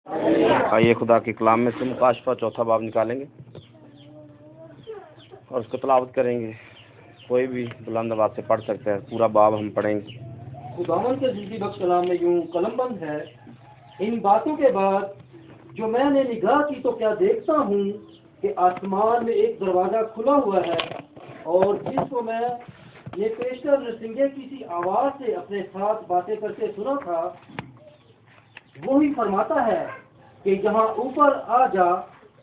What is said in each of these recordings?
आइए खुदा के कलाम में से मुकाशफा चौथा बाब निकालेंगे और उसको तलावत करेंगे। कोई भी बुलंद आवाज से पढ़ सकता है, पूरा बाब हम पढ़ेंगे। खुदावंद के जिंदगी बख्श कलाम में यूं कलमबंद है, इन बातों के बाद जो मैंने निगाह की तो क्या देखता हूँ कि आसमान में एक दरवाजा खुला हुआ है, और जिसको मैं ये पेशतर नरसिंगे की सी आवाज से अपने साथ बातें करते सुना था, वो ही फरमाता है कि यहाँ ऊपर आ जा,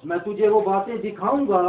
मैं तुझे वो बातें दिखाऊंगा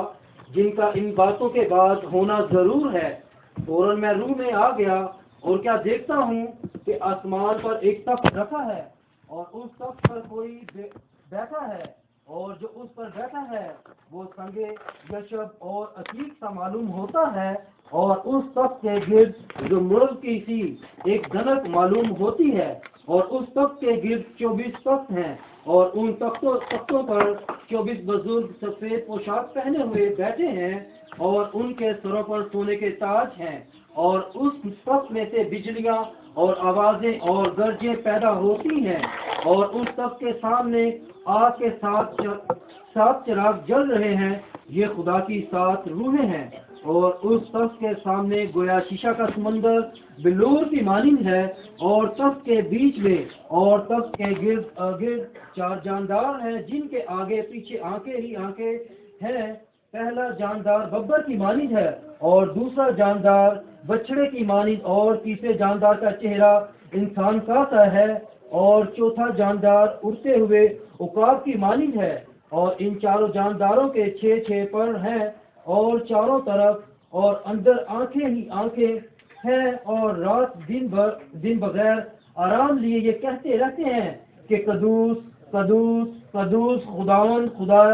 जिनका इन बातों के बाद होना जरूर है। फौरन मैं रूह में आ गया और क्या देखता हूँ कि आसमान पर एक तख्त रखा है और उस तख्त पर कोई बैठा है, और जो उस पर बैठा है वो संगे यशब और अतीक सा मालूम होता है, और उस तख्त के गिर्द जो मुर्ग की सी एक धनक मालूम होती है, और उस तख्त के गिर्द 24 तख्त हैं, और उन तख्तों पर 24 बुजुर्ग सफेद पोशाक पहने हुए बैठे हैं, और उनके सरों पर सोने के ताज हैं, और उस तख्त में से बिजलियां और आवाजें और गरजें पैदा होती हैं, और उस तख्त के सामने आग के सात चिराग जल रहे हैं। ये खुदा की 7 रूहें हैं, और उस तख्त के सामने गोया शीशा का समंदर बिल्लूर की मानिंद है, और तख्त के बीच में और तख्त के गिर्द 4 जानदार हैं, जिनके आगे पीछे आंखें ही आंखें हैं। पहला जानदार बब्बर की मानिंद है, और दूसरा जानदार बछड़े की मानिंद, और तीसरे जानदार का चेहरा इंसान का सा है, और चौथा जानदार उड़ते हुए उकाब की मानिंद है। और इन चारों जानदारों के 6 पर हैं, और चारों तरफ और अंदर आंखें ही आंखें हैं, और रात दिन बगैर आराम लिए ये कहते रहते हैं कि कदूस कदूस कदूस खुदावन खुदा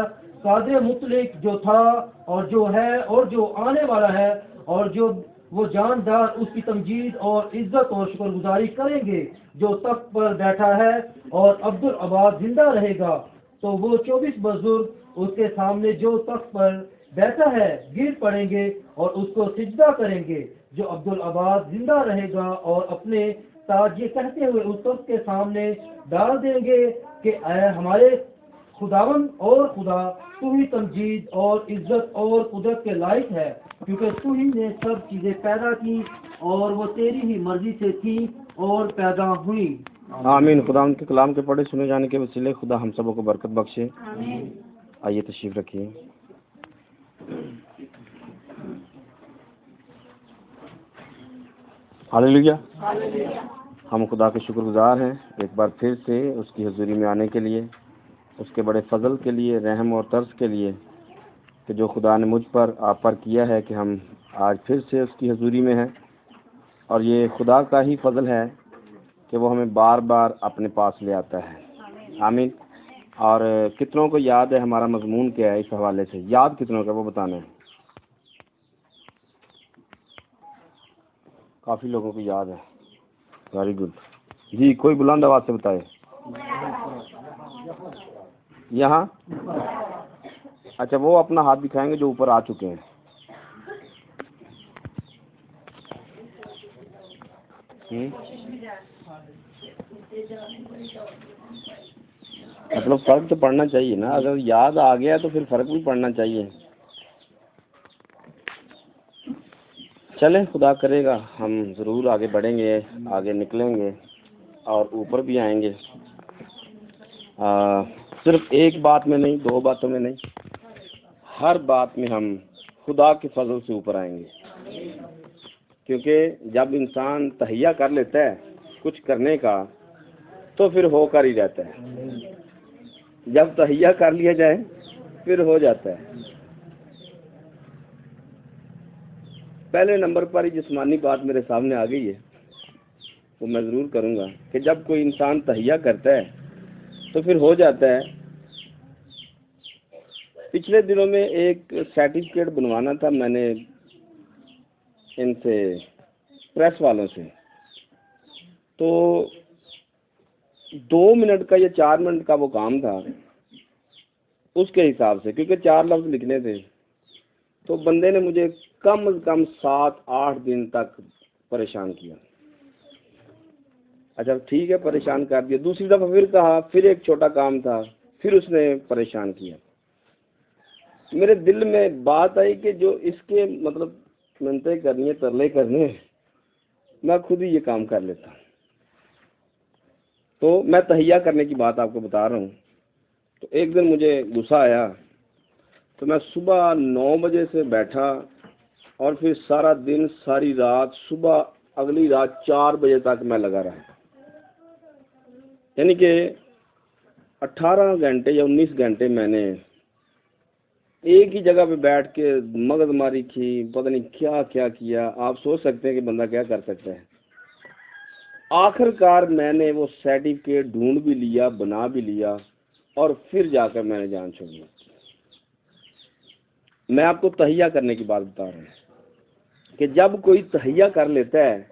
कादिर मुतलिक, जो था और जो है और जो आने वाला है, और जो वो जानदार उसकी तमजीद और इज्जत और शुक्रगुजारी करेंगे जो तख्त पर बैठा है, और अब्दुल आबाद जिंदा रहेगा। तो वो 24 बुजुर्ग उसके सामने जो तख्त पर बैठा है गिर पड़ेंगे और उसको सिजदा करेंगे। जो अब्दुल आबाद जिंदा रहेगा और अपने ताज ये कहते हुए उस तख्त के सामने डाल देंगे कि ऐ हमारे खुदावन और खुदा, तू ही तमजीद और इज्जत और कुदरत के लायक है, क्योंकि तू ही ने सब चीजें पैदा की और वो तेरी ही मर्जी से थी और पैदा हुई। आमीन। खुदा उनके कलाम के पढ़े सुने जाने के वसीले खुदा हम सबों को बरकत बख्शे। आइए तशरीफ रखिए। हालेलुया। हम खुदा के शुक्रगुजार हैं एक बार फिर से उसकी हुजूरी में आने के लिए, उसके बड़े फजल के लिए, रहम और तरस के लिए कि जो खुदा ने मुझ पर आप पर किया है कि हम आज फिर से उसकी हुजूरी में हैं। और ये खुदा का ही फजल है कि वो हमें बार बार अपने पास ले आता है। आमीन। और कितनों को याद है हमारा मजमून क्या है? इस हवाले से याद कितनों का वो बताना है। काफ़ी लोगों को याद है। वेरी गुड जी। कोई बुलंद आवाज़ से बताए। यहाँ अच्छा, वो अपना हाथ दिखाएंगे जो ऊपर आ चुके हैं। मतलब फर्क तो पड़ना चाहिए ना, अगर याद आ गया तो फिर फर्क भी पड़ना चाहिए। चलें, खुदा करेगा हम ज़रूर आगे बढ़ेंगे, आगे निकलेंगे और ऊपर भी आएंगे। सिर्फ एक बात में नहीं, 2 बातों में नहीं, हर बात में हम खुदा के फजल से ऊपर आएंगे। क्योंकि जब इंसान तहैया कर लेता है कुछ करने का तो फिर होकर ही रहता है। जब तहैया कर लिया जाए फिर हो जाता है। पहले नंबर पर ही जिस्मानी बात मेरे सामने आ गई है, वो मैं ज़रूर करूँगा कि जब कोई इंसान तहैया करता है तो फिर हो जाता है। पिछले दिनों में एक सर्टिफिकेट बनवाना था मैंने इनसे, प्रेस वालों से, तो 2 मिनट का या 4 मिनट का वो काम था उसके हिसाब से, क्योंकि 4 लफ्ज़ लिखने थे। तो बंदे ने मुझे कम से कम 7-8 दिन तक परेशान किया। अच्छा ठीक है, परेशान कर दिया। दूसरी दफ़ा फिर कहा, फिर एक छोटा काम था, फिर उसने परेशान किया। मेरे दिल में बात आई कि जो इसके मतलब मिन्नतें करनी है, तरले करने हैं, मैं खुद ही ये काम कर लेता। तो मैं तहिया करने की बात आपको बता रहा हूँ। तो एक दिन मुझे गुस्सा आया, तो मैं सुबह 9 बजे से बैठा और फिर सारा दिन, सारी रात, सुबह अगली रात 4 बजे तक मैं लगा रहा। यानी कि 18 घंटे या 19 घंटे मैंने एक ही जगह पे बैठ के मगजमारी की, पता नहीं क्या क्या किया। आप सोच सकते हैं कि बंदा क्या कर सकता है। आखिरकार मैंने वो सर्टिफिकेट ढूंढ भी लिया, बना भी लिया, और फिर जाकर मैंने जान छोड़ी। मैं आपको तहिया करने की बात बता रहा हूँ कि जब कोई तहिया कर लेता है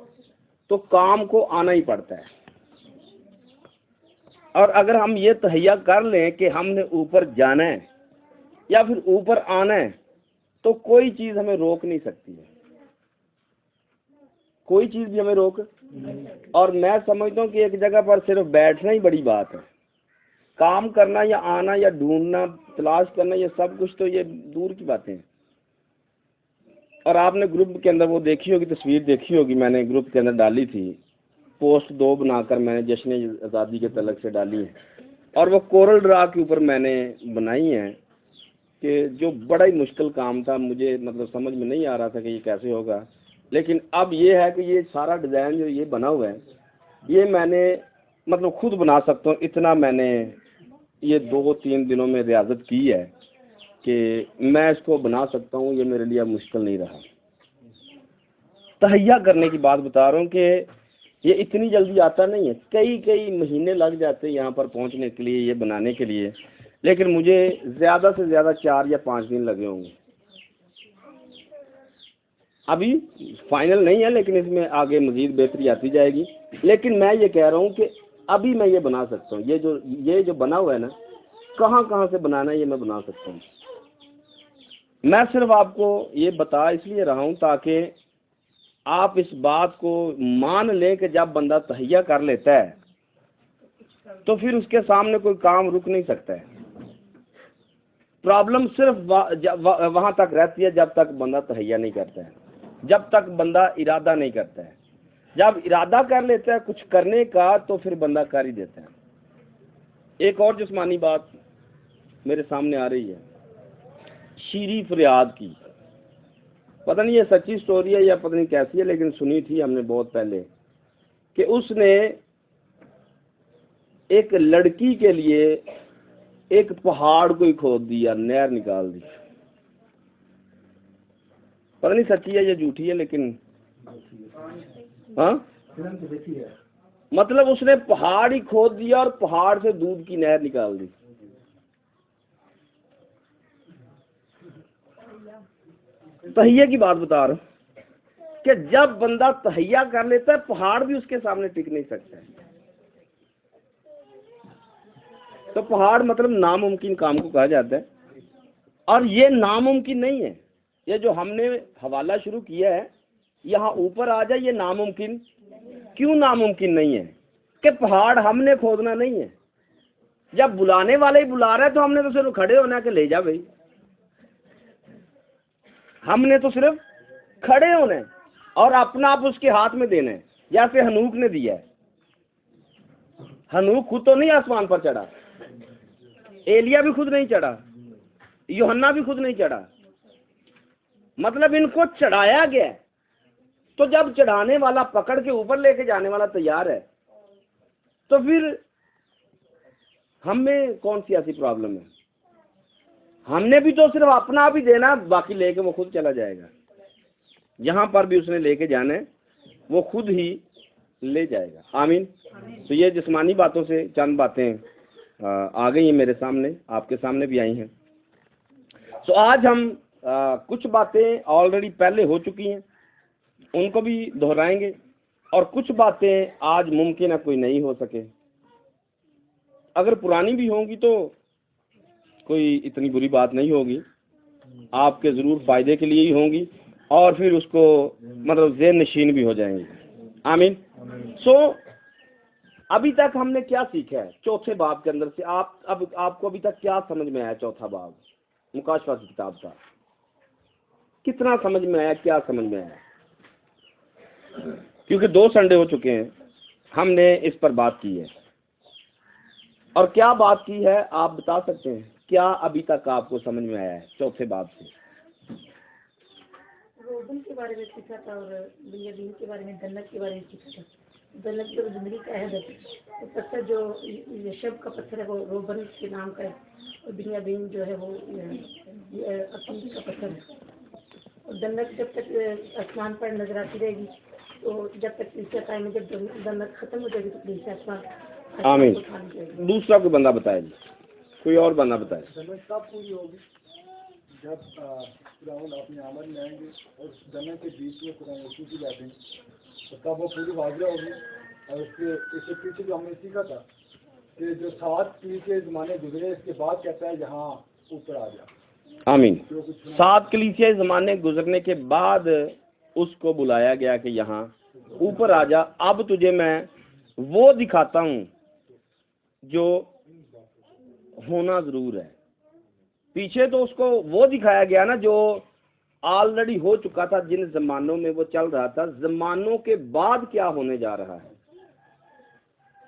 तो काम को आना ही पड़ता है। और अगर हम ये तहिया कर लें कि हमने ऊपर जाना है या फिर ऊपर आना है, तो कोई चीज़ हमें रोक नहीं सकती है, कोई चीज़ भी हमें रोक। और मैं समझता हूँ कि एक जगह पर सिर्फ बैठना ही बड़ी बात है। काम करना या आना या ढूंढना, तलाश करना, ये सब कुछ तो ये दूर की बातें हैं। और आपने ग्रुप के अंदर वो देखी होगी, तस्वीर देखी होगी, मैंने ग्रुप के अंदर डाली थी, पोस्ट 2 बनाकर मैंने जश्न आज़ादी के तलक से डाली है। और वो कोरल ड्रा के ऊपर मैंने बनाई है कि जो बड़ा ही मुश्किल काम था, मुझे मतलब समझ में नहीं आ रहा था कि ये कैसे होगा। लेकिन अब ये है कि ये सारा डिज़ाइन जो ये बना हुआ है, ये मैंने मतलब खुद बना सकता हूँ। इतना मैंने ये 2-3 दिनों में रियाजत की है कि मैं इसको बना सकता हूँ। ये मेरे लिए अब मुश्किल नहीं रहा। तहिया करने की बात बता रहा हूँ कि ये इतनी जल्दी आता नहीं है, कई महीने लग जाते हैं यहाँ पर पहुँचने के लिए, ये बनाने के लिए। लेकिन मुझे ज़्यादा से ज़्यादा 4 या 5 दिन लगे होंगे। अभी फाइनल नहीं है, लेकिन इसमें आगे मज़ीद बेहतरी आती जाएगी। लेकिन मैं ये कह रहा हूँ कि अभी मैं ये बना सकता हूँ। ये जो बना हुआ है ना, कहाँ से बनाना है ये मैं बना सकता हूँ। मैं सिर्फ आपको ये बता इसलिए रहा हूँ ताकि आप इस बात को मान लें कि जब बंदा तहिया कर लेता है तो फिर उसके सामने कोई काम रुक नहीं सकता है। प्रॉब्लम सिर्फ वहाँ तक रहती है जब तक बंदा तहिया नहीं करता है, जब तक बंदा इरादा नहीं करता है। जब इरादा कर लेता है कुछ करने का तो फिर बंदा कर ही देता है। एक और जिस्मानी बात मेरे सामने आ रही है, शीरी फरियाद की। पता नहीं ये सच्ची स्टोरी है या पता नहीं कैसी है, लेकिन सुनी थी हमने बहुत पहले कि उसने एक लड़की के लिए एक पहाड़ को ही खोद दिया, नहर निकाल दी। पता नहीं सच्ची है या झूठी है, लेकिन हाँ, मतलब उसने पहाड़ ही खोद दिया और पहाड़ से दूध की नहर निकाल दी। तहिया की बात बता रहा हूं कि जब बंदा तहिया कर लेता है, पहाड़ भी उसके सामने टिक नहीं सकता है। तो पहाड़ मतलब नामुमकिन काम को कहा जाता है, और ये नामुमकिन नहीं है। ये जो हमने हवाला शुरू किया है, यहाँ ऊपर आ जाए, ये नामुमकिन क्यों नामुमकिन नहीं है? कि पहाड़ हमने खोदना नहीं है। जब बुलाने वाले ही बुला रहा है तो हमने तो सिर्फ खड़े होना कि ले जा भाई। हमने तो सिर्फ खड़े होना है और अपना आप उसके हाथ में देना है, जैसे हनूक ने दिया है। हनूक खुद तो नहीं आसमान पर चढ़ा, एलिया भी खुद नहीं चढ़ा, यूहन्ना भी खुद नहीं चढ़ा, मतलब इनको चढ़ाया गया। तो जब चढ़ाने वाला पकड़ के ऊपर लेके जाने वाला तैयार है, तो फिर हमें कौन सी ऐसी प्रॉब्लम है? हमने भी तो सिर्फ अपना आप ही देना, बाकी लेके वो खुद चला जाएगा। जहां पर भी उसने लेके जाना है वो खुद ही ले जाएगा। आमीन। तो ये जिस्मानी बातों से चंद बातें आ गई हैं मेरे सामने, आपके सामने भी आई हैं। तो आज हम कुछ बातें ऑलरेडी पहले हो चुकी हैं, उनको भी दोहराएंगे, और कुछ बातें आज मुमकिन है कोई नहीं हो सके। अगर पुरानी भी होंगी तो कोई इतनी बुरी बात नहीं होगी, आपके ज़रूर फ़ायदे के लिए ही होंगी, और फिर उसको मतलब ज़हन नशीन भी हो जाएंगी। आमीन। सो अभी तक हमने क्या सीखा है चौथे बाब के अंदर से? आपको अभी तक क्या समझ में आया? चौथा बाब मुकाशवा की किताब का कितना समझ में आया, क्या समझ में आया? क्योंकि 2 संडे हो चुके हैं हमने इस पर बात की है, और क्या बात की है आप बता सकते हैं? क्या अभी तक आपको समझ में आया है चौथे बाब से? रोबन के बारे में सीखा था और बिन्यामीन के बारे में, जन्नत के बारे में सीखा था। जन्नत जो जिंदगी का है, तो पत्थर जो यशब का पत्थर है वो रोबन के नाम का है, और बिन्यामीन जो है वो अकीद का पत्थर है। और जन्नत जब तक आसमान पर नजर आती रहेगी, तो जब तक तीसरे टाइम में जब जन्नत खत्म हो जाएगी तो तीसरे आसमान। आमीन। दूसरा कोई बंदा बताए जी, कोई और बंदा बताए। जन्नत कब पूरी होगी? जब फिरौन अपने आमद में आएंगे और जन्नत के बीच में कुरान यीशु की जाते हैं, तो कब वो पूरी वाजिया होगी? और इससे पीछे जो हमने सीखा था कि जो 7 कलीसिया के ज़माने गुजरे, इसके बाद कहता है यहाँ ऊपर आ जा। आमीन। 7 कलीसिया ज़माने गुजरने के बाद उसको बुलाया गया कि यहाँ ऊपर आ जा, अब तुझे मैं वो दिखाता हूँ जो होना जरूर है। पीछे तो उसको वो दिखाया गया ना जो ऑलरेडी हो चुका था, जिन जमानों में वो चल रहा था। जमानों के बाद क्या होने जा रहा है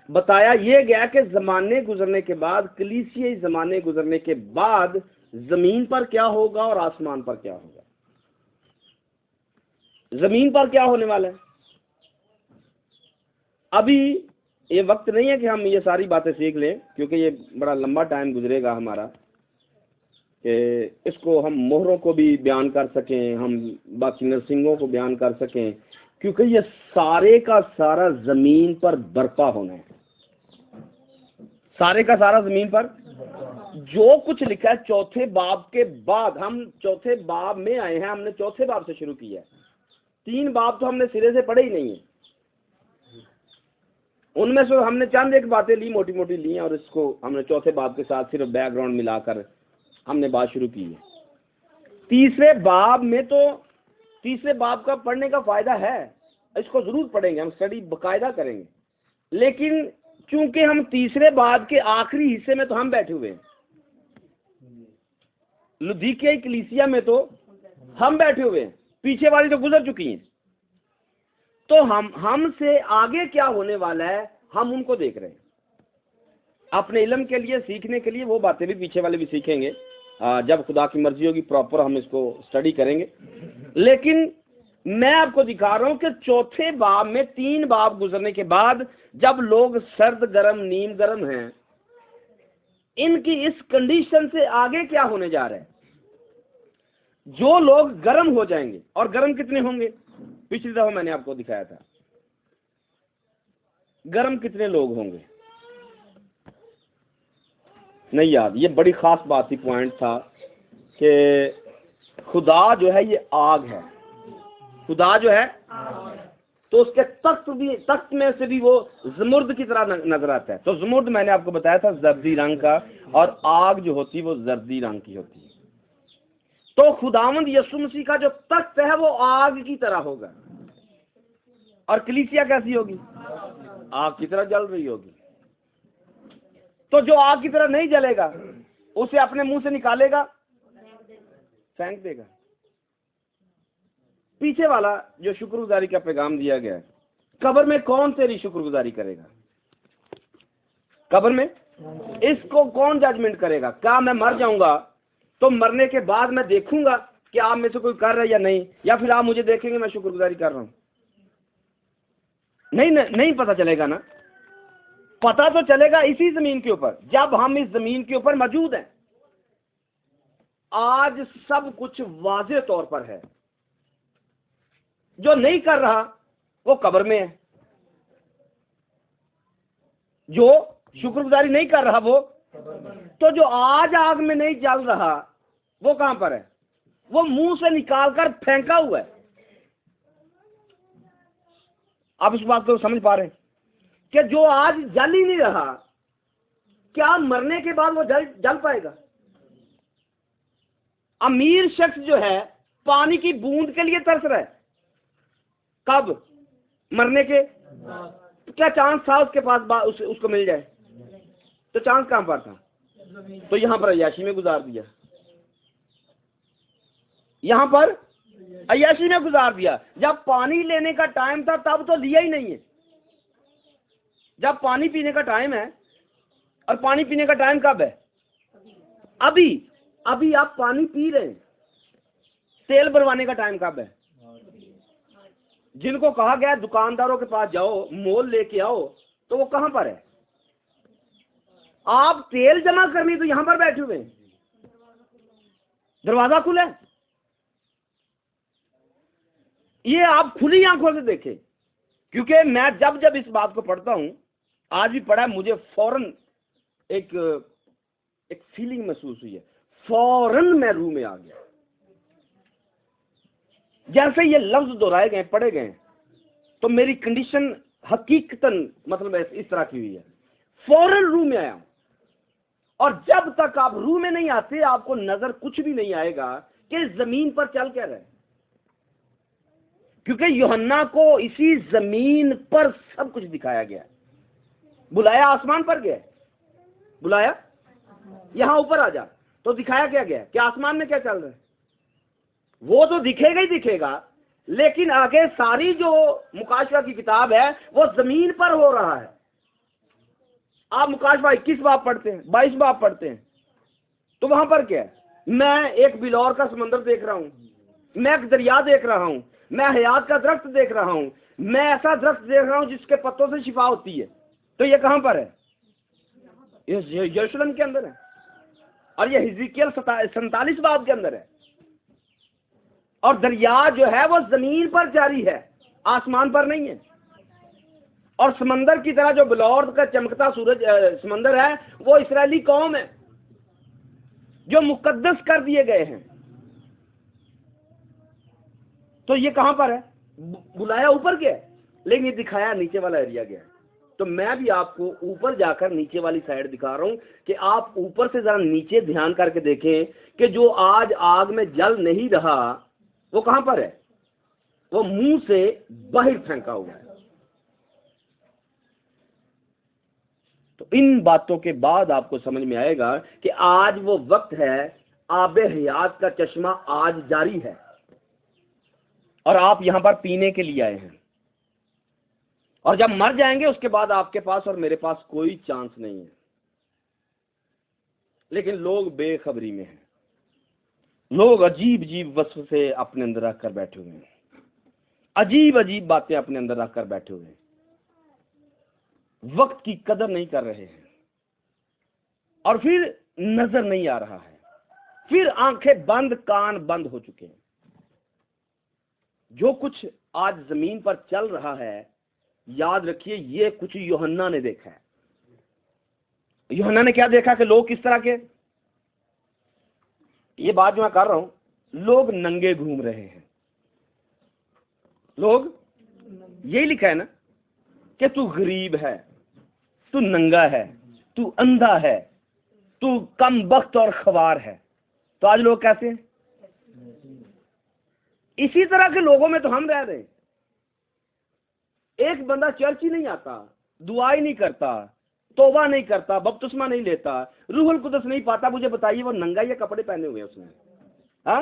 बताया ये गया कि जमाने गुजरने के बाद, कलीसियाई जमाने गुजरने के बाद जमीन पर क्या होगा और आसमान पर क्या होगा। जमीन पर क्या होने वाला है? अभी ये वक्त नहीं है कि हम ये सारी बातें सीख लें, क्योंकि ये बड़ा लंबा टाइम गुजरेगा हमारा कि इसको हम मोहरों को भी बयान कर सकें, हम बाकी नरसिंगों को बयान कर सकें, क्योंकि ये सारे का सारा जमीन पर बर्पा होना है। सारे का सारा जमीन पर जो कुछ लिखा है चौथे बाब के बाद, हम चौथे बाब में आए हैं, हमने चौथे बाब से शुरू किया है। 3 बाब तो हमने सिरे से पढ़े ही नहीं है, उनमें से हमने चंद एक बातें ली, मोटी मोटी ली हैं, और इसको हमने चौथे बाब के साथ सिर्फ बैकग्राउंड मिलाकर हमने बात शुरू की है। तीसरे बाब में तो तीसरे बाब का पढ़ने का फायदा है, इसको जरूर पढ़ेंगे, हम स्टडी बाकायदा करेंगे। लेकिन चूंकि हम तीसरे बाब के आखिरी हिस्से में तो हम बैठे हुए हैं, लुदीकिया कलीसिया में तो हम बैठे हुए हैं, पीछे वाली तो गुजर चुकी हैं। तो हमसे आगे क्या होने वाला है हम उनको देख रहे हैं। अपने इल्म के लिए, सीखने के लिए वो बातें भी पीछे वाले भी सीखेंगे, जब खुदा की मर्जी होगी प्रॉपर हम इसको स्टडी करेंगे। लेकिन मैं आपको दिखा रहा हूं कि चौथे बाब में 3 बाब गुजरने के बाद जब लोग सर्द गर्म नीम गर्म हैं, इनकी इस कंडीशन से आगे क्या होने जा रहा है? जो लोग गर्म हो जाएंगे, और गर्म कितने होंगे? पिछली दफा मैंने आपको दिखाया था गर्म कितने लोग होंगे, नहीं याद। ये बड़ी खास बात थी, पॉइंट था कि खुदा जो है ये आग है, खुदा जो है तो उसके तख्त में से भी वो जमुर्द की तरह नजर आता है। तो जमुर्द मैंने आपको बताया था जर्दी रंग का, और आग जो होती है वो जर्दी रंग की होती है। तो खुदावंद यीशु मसीह का जो तख्त है वो आग की तरह होगा, और कलीसिया कैसी होगी? आग की तरह जल रही होगी। तो जो आग की तरह नहीं जलेगा उसे अपने मुंह से निकालेगा, फेंक देगा। पीछे वाला जो शुक्रगुजारी का पैगाम दिया गया है, कब्र में कौन तेरी शुक्रगुजारी करेगा? कब्र में इसको कौन जजमेंट करेगा? क्या मैं मर जाऊंगा तो मरने के बाद मैं देखूंगा कि आप में से कोई कर रहा है या नहीं, या फिर आप मुझे देखेंगे मैं शुक्रगुजारी कर रहा हूं? नहीं पता चलेगा ना। पता तो चलेगा इसी जमीन के ऊपर, जब हम इस जमीन के ऊपर मौजूद हैं। आज सब कुछ वाज़ेह तौर पर है। जो नहीं कर रहा वो कब्र में है, जो शुक्रगुजारी नहीं कर रहा वो, तो जो आज आग में नहीं जल रहा वो कहां पर है? वो मुंह से निकालकर फेंका हुआ है। आप इस बात को समझ पा रहे हैं कि जो आज जल ही नहीं रहा, क्या मरने के बाद वो जल पाएगा? अमीर शख्स जो है पानी की बूंद के लिए तरस रहा है, कब? मरने के। क्या चांस था उसके पास उसको मिल जाए? तो चांस कहां पर था? तो यहां पर अय्याशी में गुजार दिया, यहां पर अय्याशी में गुजार दिया। जब पानी लेने का टाइम था तब तो लिया ही नहीं है। जब पानी पीने का टाइम है, और पानी पीने का टाइम कब है? अभी। अभी आप पानी पी रहे हैं। तेल भरवाने का टाइम कब है? जिनको कहा गया दुकानदारों के पास जाओ, मोल लेके आओ, तो वो कहां पर है? आप तेल जमा करनी तो यहां पर बैठे हुए हैं, दरवाजा खुला है। ये आप खुली आंखों से देखें, क्योंकि मैं जब जब इस बात को पढ़ता हूं, आज भी पढ़ा, मुझे फौरन एक फीलिंग महसूस हुई है। फौरन मैं रूह में आ गया। जैसे ये लफ्ज दोहराए गए, पढ़े गए, तो मेरी कंडीशन हकीकतन मतलब इस तरह की हुई है। फौरन रूह में आया। और जब तक आप रूह में नहीं आते, आपको नजर कुछ भी नहीं आएगा कि जमीन पर चल क्या रहे, क्योंकि यूहन्ना को इसी जमीन पर सब कुछ दिखाया गया। बुलाया आसमान पर गया, बुलाया यहां ऊपर आ जा, तो दिखाया क्या गया कि आसमान में क्या चल रहा है? वो तो दिखेगा ही दिखेगा, लेकिन आगे सारी जो मुकाशवा की किताब है वो जमीन पर हो रहा है। आप मुकाशवा 21 बाब पढ़ते हैं, 22 बाब पढ़ते हैं, तो वहां पर क्या है? मैं एक बिलौर का समंदर देख रहा हूं, मैं एक दरिया देख रहा हूं, मैं हयात का दरख्त देख रहा हूं, मैं ऐसा दरख्त देख रहा हूं जिसके पत्तों से शिफा होती है। तो ये कहां पर है? यरूशलेम के अंदर है। और ये हिजकिय्याल 47 बाब के अंदर है। और दरिया जो है वो जमीन पर जारी है, आसमान पर नहीं है। और समंदर की तरह जो बिलौर का चमकता सूरज समंदर है, वो इस्राएली कौम है जो मुकद्दस कर दिए गए हैं। तो ये कहां पर है? बुलाया ऊपर गया, लेकिन ये दिखाया नीचे वाला एरिया गया। तो मैं भी आपको ऊपर जाकर नीचे वाली साइड दिखा रहा हूं कि आप ऊपर से जरा नीचे ध्यान करके देखें कि जो आज आग में जल नहीं रहा वो कहां पर है? वो मुंह से बाहर फेंका हुआ है। तो इन बातों के बाद आपको समझ में आएगा कि आज वो वक्त है, आबे हयात का चश्मा आज जारी है, और आप यहां पर पीने के लिए आए हैं। और जब मर जाएंगे उसके बाद आपके पास और मेरे पास कोई चांस नहीं है। लेकिन लोग बेखबरी में हैं, लोग अजीब अजीब वस्फ से अपने अंदर रखकर बैठे हुए हैं, अजीब अजीब बातें अपने अंदर रखकर बैठे हुए हैं, वक्त की कदर नहीं कर रहे हैं, और फिर नजर नहीं आ रहा है, फिर आंखें बंद, कान बंद हो चुके हैं। जो कुछ आज जमीन पर चल रहा है, याद रखिए ये कुछ यूहन्ना ने देखा है। यूहन्ना ने क्या देखा कि लोग किस तरह के, ये बात जो मैं कर रहा हूं, लोग नंगे घूम रहे हैं। लोग, यही लिखा है ना कि तू गरीब है, तू नंगा है, तू अंधा है, तू कम बख्त और खवार है। तो आज लोग कैसे हैं? इसी तरह के लोगों में तो हम रह रहे हैं। एक बंदा चर्च ही नहीं आता, दुआ ही नहीं करता, तौबा नहीं करता, बपतिस्मा नहीं लेता, रूहुल कुदस नहीं पाता, मुझे बताइए वो नंगा या कपड़े पहने हुए उसने? हाँ,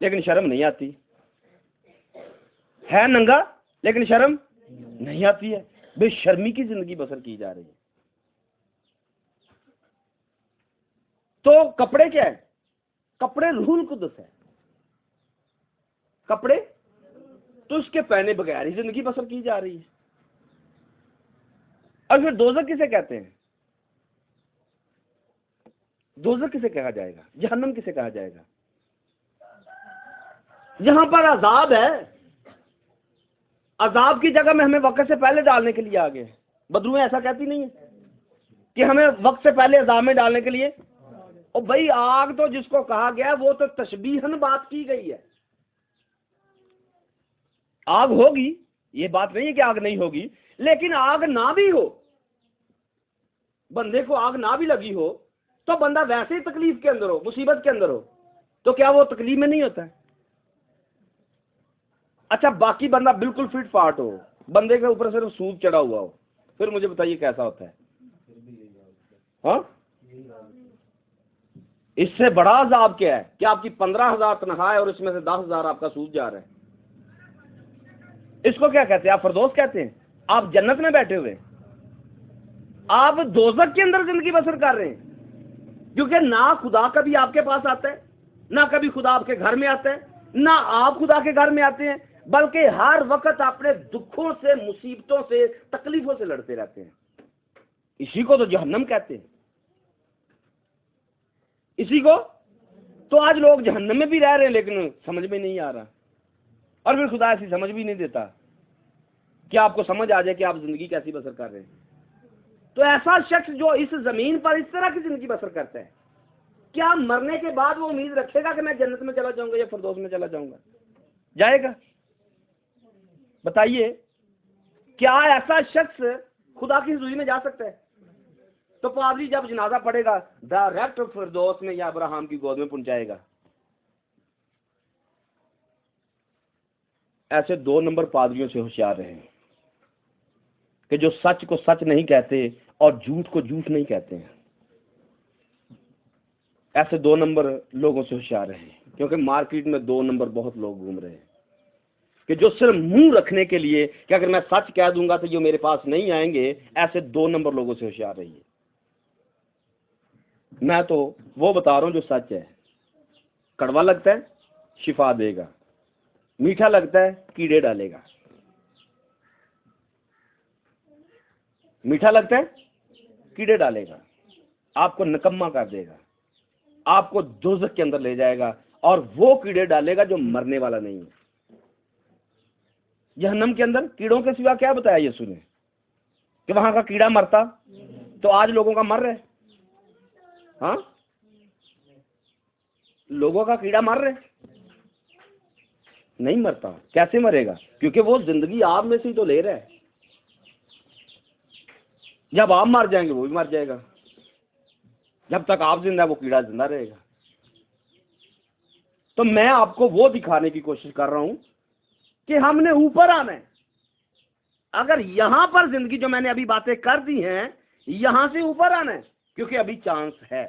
लेकिन शर्म नहीं आती है। नंगा लेकिन शर्म नहीं आती है। बेशर्मी की जिंदगी बसर की जा रही है। तो कपड़े क्या है? कपड़े रूहुल कुदस है। कपड़े तो उसके पहने बगैर ही जिंदगी बसर की जा रही है। और फिर दोज़ख किसे कहते हैं? दोज़ख किसे कहा जाएगा? जहन्नम किसे कहा जाएगा? जहां पर अजाब है, अजाब की जगह में हमें वक्त से पहले डालने के लिए आ गए। बदरुएं ऐसा कहती नहीं है कि हमें वक्त से पहले अजाब में डालने के लिए? और भाई आग तो जिसको कहा गया वो तो तशबीहन बात की गई है। आग होगी, ये बात नहीं है कि आग नहीं होगी, लेकिन आग ना भी हो, बंदे को आग ना भी लगी हो, तो बंदा वैसे ही तकलीफ के अंदर हो, मुसीबत के अंदर हो, तो क्या वो तकलीफ में नहीं होता है? अच्छा, बाकी बंदा बिल्कुल फिट फाट हो, बंदे के ऊपर सिर्फ सूद चढ़ा हुआ हो, फिर मुझे बताइए कैसा होता है? हाँ, इससे बड़ा अजाब क्या है कि आपकी 15,000 तनख्वाह है और इसमें से 10,000 आपका सूद जा रहा है। इसको क्या कहते हैं? आप फिरदौस कहते हैं? आप जन्नत में बैठे हुए, आप दोज़ख के अंदर जिंदगी बसर कर रहे हैं, क्योंकि ना खुदा कभी आपके पास आता है, ना कभी खुदा आपके घर में आता है, ना आप खुदा के घर में आते हैं, बल्कि हर वक्त अपने दुखों से, मुसीबतों से, तकलीफों से लड़ते रहते हैं। इसी को तो जहन्नम कहते हैं। इसी को तो आज लोग जहन्नम में भी रह रहे हैं, लेकिन समझ में नहीं आ रहा। और फिर खुदा ऐसी समझ भी नहीं देता कि आपको समझ आ जाए कि आप जिंदगी कैसी बसर कर रहे हैं। तो ऐसा शख्स जो इस जमीन पर इस तरह की जिंदगी बसर करता है, क्या मरने के बाद वो उम्मीद रखेगा कि मैं जन्नत में चला जाऊंगा या फिरदौस में चला जाऊंगा? जाएगा? बताइए, क्या ऐसा शख्स खुदा की हुजूरी में जा सकता है? तो पादरी जब जनाजा पड़ेगा डायरेक्ट फिरदौस में या अब्राहम की गोद में पहुंचाएगा। ऐसे 2 नंबर पादरियों से होशियार रहे कि जो सच को सच नहीं कहते और झूठ को झूठ नहीं कहते हैं। ऐसे 2 नंबर लोगों से होशियार रहे, क्योंकि मार्केट में 2 नंबर बहुत लोग घूम रहे हैं कि जो सिर्फ मुंह रखने के लिए कि अगर मैं सच कह दूंगा तो ये मेरे पास नहीं आएंगे। ऐसे 2 नंबर लोगों से होशियार रहिए। मैं तो वो बता रहा हूं जो सच है। कड़वा लगता है, शिफा देगा। मीठा लगता है, कीड़े डालेगा। मीठा लगता है, कीड़े डालेगा, आपको निकम्मा कर देगा, आपको दोज़ख के अंदर ले जाएगा, और वो कीड़े डालेगा जो मरने वाला नहीं है। जहन्नम के अंदर कीड़ों के सिवा क्या बताया यीशु ने कि वहां का कीड़ा मरता? तो आज लोगों का मर रहा है। हाँ, लोगों का कीड़ा मर रहा है, नहीं मरता। कैसे मरेगा? क्योंकि वो जिंदगी आप में से ही तो ले रहा है। जब आप मर जाएंगे वो भी मर जाएगा। जब तक आप जिंदा है वो कीड़ा जिंदा रहेगा। तो मैं आपको वो दिखाने की कोशिश कर रहा हूं कि हमने ऊपर आना है। अगर यहां पर जिंदगी जो मैंने अभी बातें कर दी हैं, यहां से ऊपर आना है, क्योंकि अभी चांस है।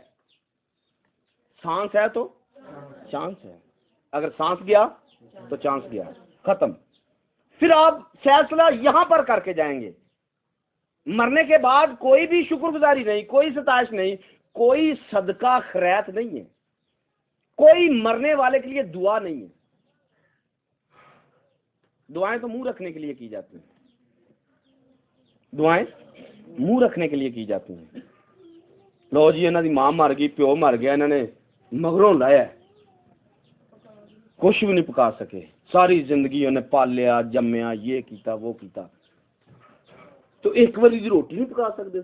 सांस है तो चांस है। अगर सांस गया तो चांस गया, खत्म। फिर आप फैसला यहां पर करके जाएंगे। मरने के बाद कोई भी शुक्रगुजारी नहीं, कोई सताइश नहीं, कोई सदका खैरात नहीं है, कोई मरने वाले के लिए दुआ नहीं है। दुआएं तो मुंह रखने के लिए की जाती हैं। दुआएं मुंह रखने के लिए की जाती हैं। लो जी, इन्हों की मां मर गई, प्यो मर गया, इन्होंने मगरों लाया, कुछ भी नहीं पका सके। सारी जिंदगी उन्हें पालिया, जम्मिया, ये किया वो किया, तो एक बारी की रोटी नहीं पका सकते।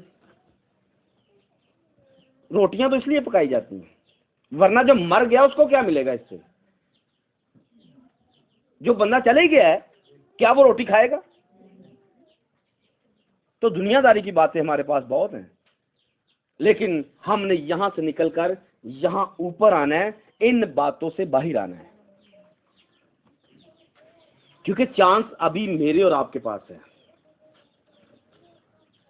रोटियां तो इसलिए पकाई जाती हैं, वरना जो मर गया उसको क्या मिलेगा इससे? जो बंदा चले गया है, क्या वो रोटी खाएगा? तो दुनियादारी की बातें हमारे पास बहुत हैं, लेकिन हमने यहां से निकलकर यहां ऊपर आना है, इन बातों से बाहर आना है, क्योंकि चांस अभी मेरे और आपके पास है।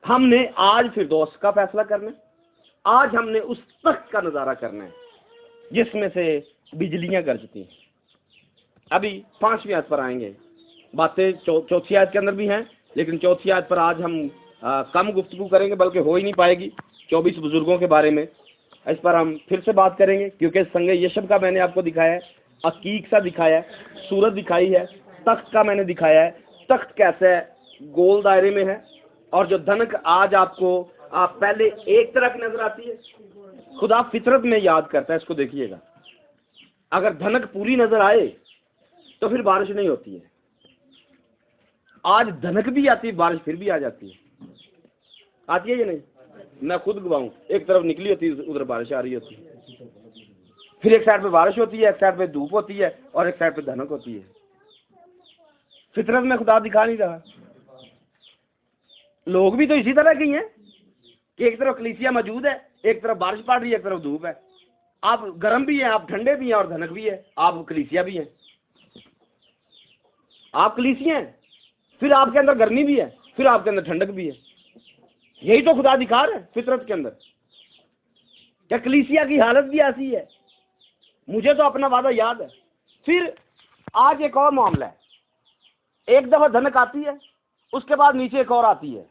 हमने आज फिरदौस का फैसला करना है। आज हमने उस तख्त का नजारा करना है जिसमें से बिजलियां गरजती हैं। अभी 5वीं आयत पर आएंगे। बातें चौथी आयत के अंदर भी हैं, लेकिन चौथी आयत पर आज हम कम गुफ्तगू करेंगे, बल्कि हो ही नहीं पाएगी। 24 बुजुर्गों के बारे में इस पर हम फिर से बात करेंगे, क्योंकि संगे यशब का मैंने आपको दिखाया है, अकीक सा दिखाया है, सूरत दिखाई है, तख्त का मैंने दिखाया है। तख्त कैसे है? गोल दायरे में है, और जो धनक आज आपको पहले एक तरह की नजर आती है, खुदा फितरत में याद करता है। इसको देखिएगा, अगर धनक पूरी नजर आए तो फिर बारिश नहीं होती है। आज धनक भी आती है, बारिश फिर भी आ जाती है। आती है या नहीं? मैं खुद गवाऊं, एक तरफ निकली होती है, उधर बारिश आ रही होती है, फिर एक साइड पे बारिश होती है, एक साइड पे धूप होती है, और एक साइड पे धनक होती है। फितरत में खुदा दिखा नहीं रहा। लोग भी तो इसी तरह के हैं कि एक तरफ कलीसिया मौजूद है, एक तरफ बारिश पड़ रही है, एक तरफ धूप है। आप गर्म भी हैं, आप ठंडे भी हैं, और धनक भी है। आप कलीसिया भी हैं, आप कलीसिया हैं, फिर आपके अंदर गर्मी भी है, फिर आपके अंदर ठंडक भी है। यही तो खुदा दिखा रहा है फितरत के अंदर। क्या कलीसिया की हालत भी ऐसी है? मुझे तो अपना वादा याद है। फिर आज एक और मामला है, एक दफा धनक आती है, उसके बाद नीचे एक और आती है।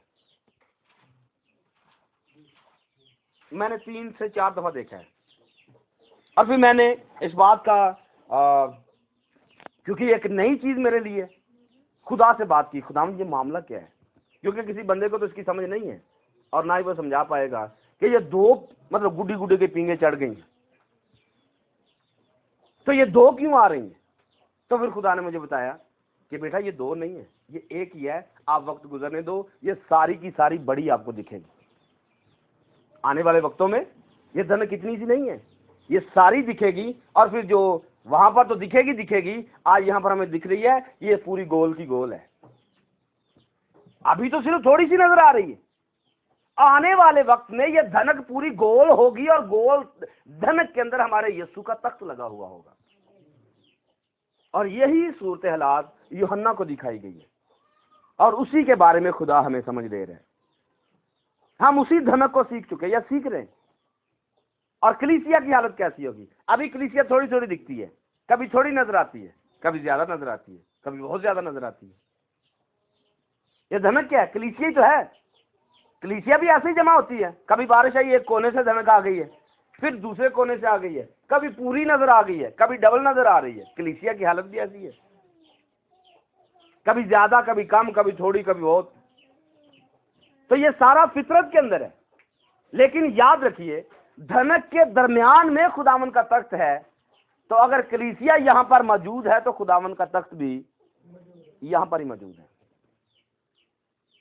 मैंने 3 से 4 दफा देखा है। और फिर मैंने इस बात का क्योंकि एक नई चीज मेरे लिए, खुदा से बात की, खुदा ये मामला क्या है, क्योंकि किसी बंदे को तो इसकी समझ नहीं है और ना ही वो समझा पाएगा कि ये दो मतलब गुड्डी गुड्डी के पींगे चढ़ गई हैं, तो ये दो क्यों आ रही हैं। तो फिर खुदा ने मुझे बताया कि बेटा ये दो नहीं है, ये एक ही है, आप वक्त गुजरने दो, ये सारी की सारी बड़ी आपको दिखेगी। आने वाले वक्तों में ये धन कितनी सी नहीं है, ये सारी दिखेगी। और फिर जो वहां पर तो दिखेगी दिखेगी, आज यहां पर हमें दिख रही है, ये पूरी गोल की गोल है। अभी तो सिर्फ थोड़ी सी नजर आ रही है, आने वाले वक्त में ये धनक पूरी गोल होगी और गोल धनक के अंदर हमारे यीशु का तख्त लगा हुआ होगा। और यही सूरत हालात यूहन्ना को दिखाई गई है और उसी के बारे में खुदा हमें समझ दे रहे हैं। हम उसी धनक को सीख चुके या सीख रहे हैं। और कलीसिया की हालत कैसी होगी? अभी कलीसिया थोड़ी थोड़ी दिखती है, कभी थोड़ी नजर आती है, कभी ज्यादा नजर आती है, कभी बहुत ज्यादा नजर आती है। ये धनक क्या है? कलीसिया ही तो है। कलीसिया भी ऐसे ही जमा होती है, कभी बारिश आई एक कोने से धनक आ गई है, फिर दूसरे कोने से आ गई है, कभी पूरी नजर आ गई है, कभी डबल नजर आ रही है। कलीसिया की हालत भी ऐसी है, कभी ज्यादा, कभी कम, कभी थोड़ी, कभी बहुत। तो ये सारा फितरत के अंदर है। लेकिन याद रखिए, धनक के दरमियान में खुदावन का तख्त है। तो अगर कलीसिया यहां पर मौजूद है तो खुदावन का तख्त भी यहां पर ही मौजूद है।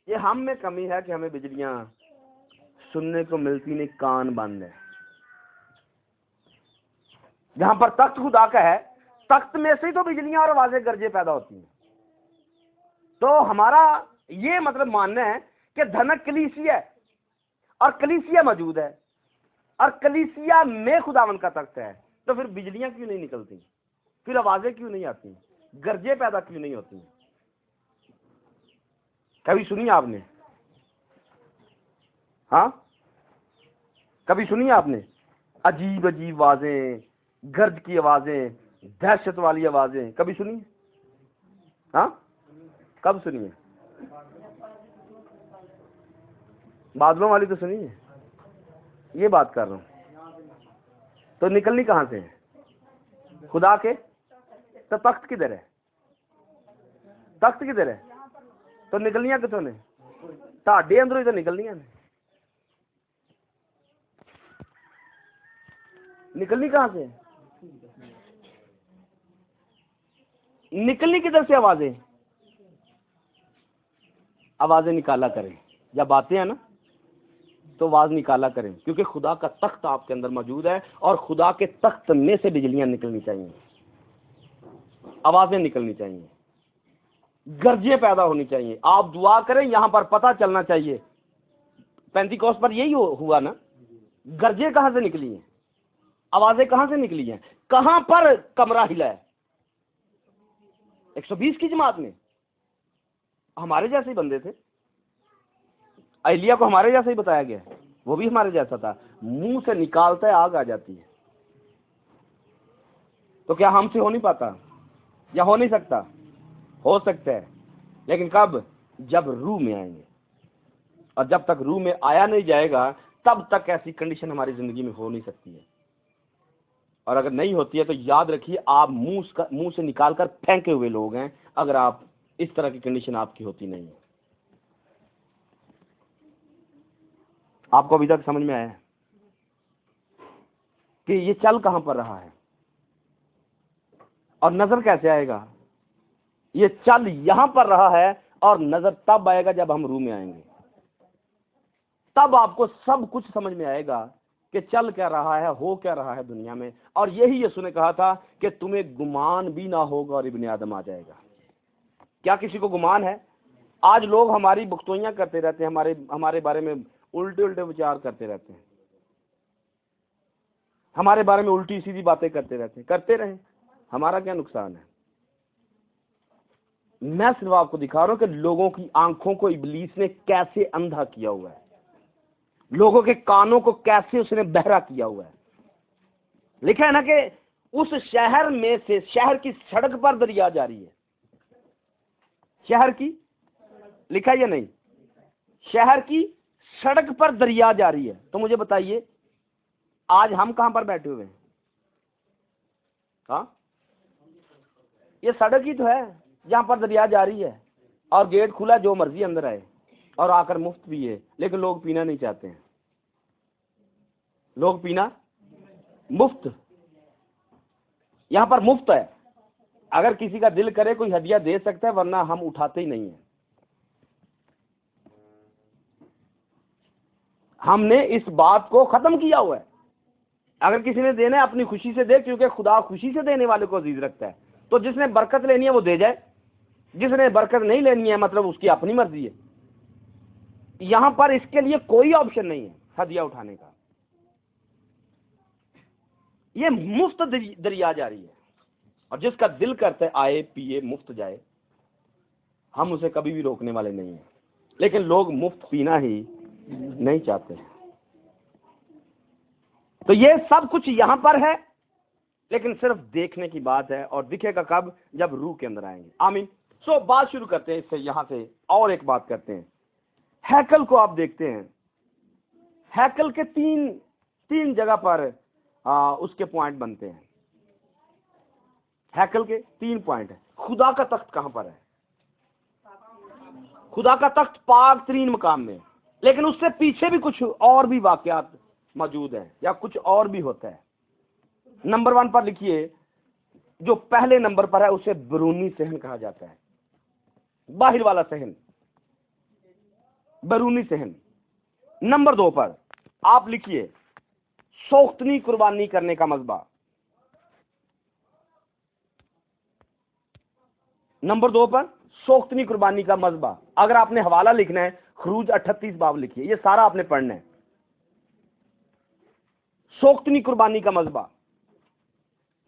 ये हम में कमी है कि हमें बिजलियां सुनने को मिलती नहीं, कान बंद है। जहां पर तख्त खुदा का है, तख्त में से ही तो बिजलियां और आवाजें गरजे पैदा होती हैं। तो हमारा ये मतलब मानना है कि धनक कलीसिया है और कलीसिया मौजूद है और कलीसिया में खुदावन का तख्त है। तो फिर बिजलियां क्यों नहीं निकलती, फिर आवाजें क्यों नहीं आती, गरजे पैदा क्यों नहीं होती? कभी सुनी आपने? हाँ, कभी सुनी आपने अजीब अजीब आवाजें, गर्ज की आवाजें, दहशत वाली आवाजें कभी सुनी? हाँ, कब सुनी है? बादलों वाली तो सुनी है, ये बात कर रहा हूं। तो निकलनी कहां से है? खुदा के। तो तख्त किधर है? तख्त किधर है? तो निकलनियां कितों ने? ताड़े अंदरों ही तो निकलनियां ने। निकलनी कहां से? निकलनी किधर से? आवाजें, आवाजें निकाला करें। जब आते हैं ना तो आवाज निकाला करें, क्योंकि खुदा का तख्त आपके अंदर मौजूद है और खुदा के तख्त में से बिजलियां निकलनी चाहिए, आवाजें निकलनी चाहिए, गर्जे पैदा होनी चाहिए। आप दुआ करें, यहां पर पता चलना चाहिए। पेंतिकोस्त पर यही हुआ ना, गर्जे कहां से निकली हैं, आवाजें कहां से निकली हैं, कहां पर कमरा हिला है? 120 की जमात में हमारे जैसे ही बंदे थे। एलिया को हमारे जैसे ही बताया गया, वो भी हमारे जैसा था। मुंह से निकालता है आग आ जाती है। तो क्या हमसे हो नहीं पाता या हो नहीं सकता? हो सकता है, लेकिन कब? जब रूह में आएंगे। और जब तक रूह में आया नहीं जाएगा तब तक ऐसी कंडीशन हमारी जिंदगी में हो नहीं सकती है। और अगर नहीं होती है तो याद रखिए, आप मुंह से निकालकर फेंके हुए लोग हैं अगर आप इस तरह की कंडीशन आपकी होती नहीं है। आपको अभी तक समझ में आया कि ये चल कहां पर रहा है और नजर कैसे आएगा? ये चल यहां पर रहा है और नजर तब आएगा जब हम रूह में आएंगे। तब आपको सब कुछ समझ में आएगा कि चल क्या रहा है, हो क्या रहा है दुनिया में। और यही यीशु ने कहा था कि तुम्हें गुमान भी ना होगा और इब्ने आदम आ जाएगा। क्या किसी को गुमान है? आज लोग हमारी बुख्तोइयां करते रहते हैं, हमारे बारे में उल्टे उल्टे विचार करते रहते हैं, हमारे बारे में उल्टी सीधी बातें करते रहते हैं। करते रहे, हमारा क्या नुकसान है? मैं सिर्फ आपको दिखा रहा हूं कि लोगों की आंखों को इब्लीस ने कैसे अंधा किया हुआ है, लोगों के कानों को कैसे उसने बहरा किया हुआ है। लिखा है ना कि उस शहर में से, शहर की सड़क पर दरिया जारी है। शहर की, लिखा है या नहीं, शहर की सड़क पर दरिया जारी है। तो मुझे बताइए आज हम कहां पर बैठे हुए हैं? हाँ, ये सड़क ही तो है जहां पर दरिया जारी है और गेट खुला, जो मर्जी अंदर आए और आकर मुफ्त पिए। लेकिन लोग पीना नहीं चाहते हैं, लोग पीना मुफ्त, यहां पर मुफ्त है। अगर किसी का दिल करे कोई हदिया दे सकता है, वरना हम उठाते ही नहीं है। हमने इस बात को खत्म किया हुआ है। अगर किसी ने देना है अपनी खुशी से दे, क्योंकि खुदा खुशी से देने वाले को अजीज रखता है। तो जिसने बरकत लेनी है वो दे जाए, जिसने बरकत नहीं लेनी है मतलब उसकी अपनी मर्जी है। यहां पर इसके लिए कोई ऑप्शन नहीं है हदिया उठाने का। ये मुफ्त दरिया जारी है और जिसका दिल करता है आए पिए मुफ्त जाए, हम उसे कभी भी रोकने वाले नहीं हैं। लेकिन लोग मुफ्त पीना ही नहीं चाहते। तो ये सब कुछ यहां पर है, लेकिन सिर्फ देखने की बात है, और दिखेगा कब? जब रूह के अंदर आएंगे। आमीन। सो बात शुरू करते हैं इससे, यहां से और एक बात करते हैं। हैकल को आप देखते हैं, हैकल के तीन जगह पर उसके पॉइंट बनते हैं। हैकल के 3 पॉइंट है। खुदा का तख्त कहां पर है? खुदा का तख्त पाक तरीन मकाम में, लेकिन उससे पीछे भी कुछ और भी वाकयात मौजूद है या कुछ और भी होता है। नंबर 1 पर लिखिए, जो पहले नंबर पर है उसे बैरूनी सहन कहा जाता है, बाहर वाला सहन, बैरूनी सहन। नंबर 2 पर आप लिखिए, सोख्तनी कुर्बानी करने का मज़बा। नंबर 2 पर सोख्तनी कुर्बानी का मज़बा। अगर आपने हवाला लिखना है, खरूज 38 बाब लिखिए, ये सारा आपने पढ़ना है। सोख्तनी कुर्बानी का मज़बा।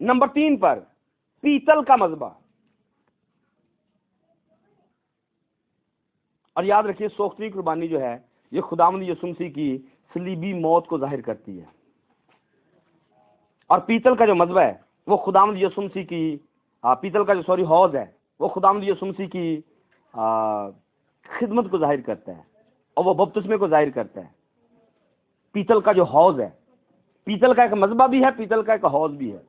नंबर 3 पर पीतल का मज़बा। और याद रखिए, सोख्तनी कुर्बानी जो है ये खुदावंद यीशु मसीह की सलीबी मौत को जाहिर करती है, और पीतल का जो मज़बा है वो खुदावंद यीशु मसीह की पीतल का जो हौज है वो खुदावंद यीशु मसीह की खिदमत को जाहिर करता है, और वो बपतिस्मे को जाहिर करता है। पीतल का जो हौज है, पीतल का एक मज़बा भी है, पीतल का एक हौज भी है।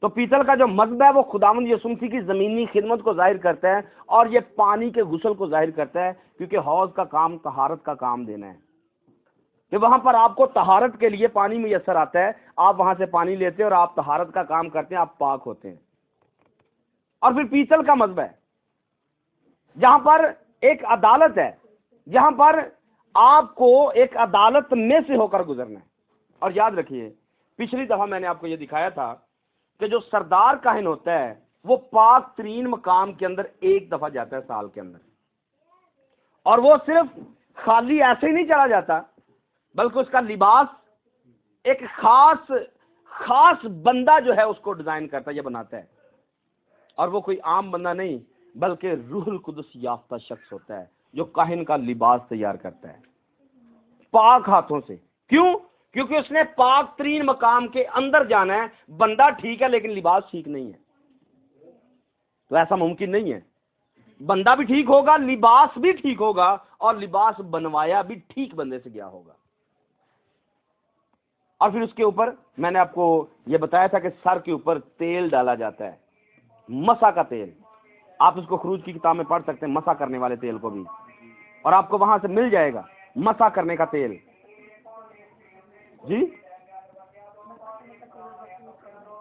तो पीतल का जो मज़बा है वो खुदावंद यीशु मसीह की ज़मीनी खिदमत को जाहिर करता है, और ये पानी के गुस्ल को जाहिर करता है, क्योंकि हौज का काम तहारत का काम देना है। कि वहां पर आपको तहारत के लिए पानी मुयस्सर आता है, आप वहां से पानी लेते हैं और आप तहारत का काम करते हैं, आप पाक होते हैं। और फिर पीतल का मज़बा है जहां पर एक अदालत है, जहां पर आपको एक अदालत में से होकर गुजरना है। और याद रखिए, पिछली दफा मैंने आपको यह दिखाया था कि जो सरदार काहिन होता है वो पाक तरीन मकाम के अंदर एक दफा जाता है साल के अंदर, और वो सिर्फ खाली ऐसे ही नहीं चला जाता, बल्कि उसका लिबास एक खास बंदा जो है उसको डिजाइन करता है, ये बनाता है। और वो कोई आम बंदा नहीं, बल्कि रूहुल कुदस याफ्ता शख्स होता है जो काहिन का लिबास तैयार करता है पाक हाथों से। क्यों? क्योंकि उसने पाक तरीन मकाम के अंदर जाना है। बंदा ठीक है लेकिन लिबास ठीक नहीं है, तो ऐसा मुमकिन नहीं है। बंदा भी ठीक होगा, लिबास भी ठीक होगा, और लिबास बनवाया भी ठीक बंदे से गया होगा। और फिर उसके ऊपर मैंने आपको यह बताया था कि सर के ऊपर तेल डाला जाता है, मसा का तेल। आप इसको खरूज की किताब में पढ़ सकते हैं, मसा करने वाले तेल को भी, और आपको वहां से मिल जाएगा मसा करने का तेल। जी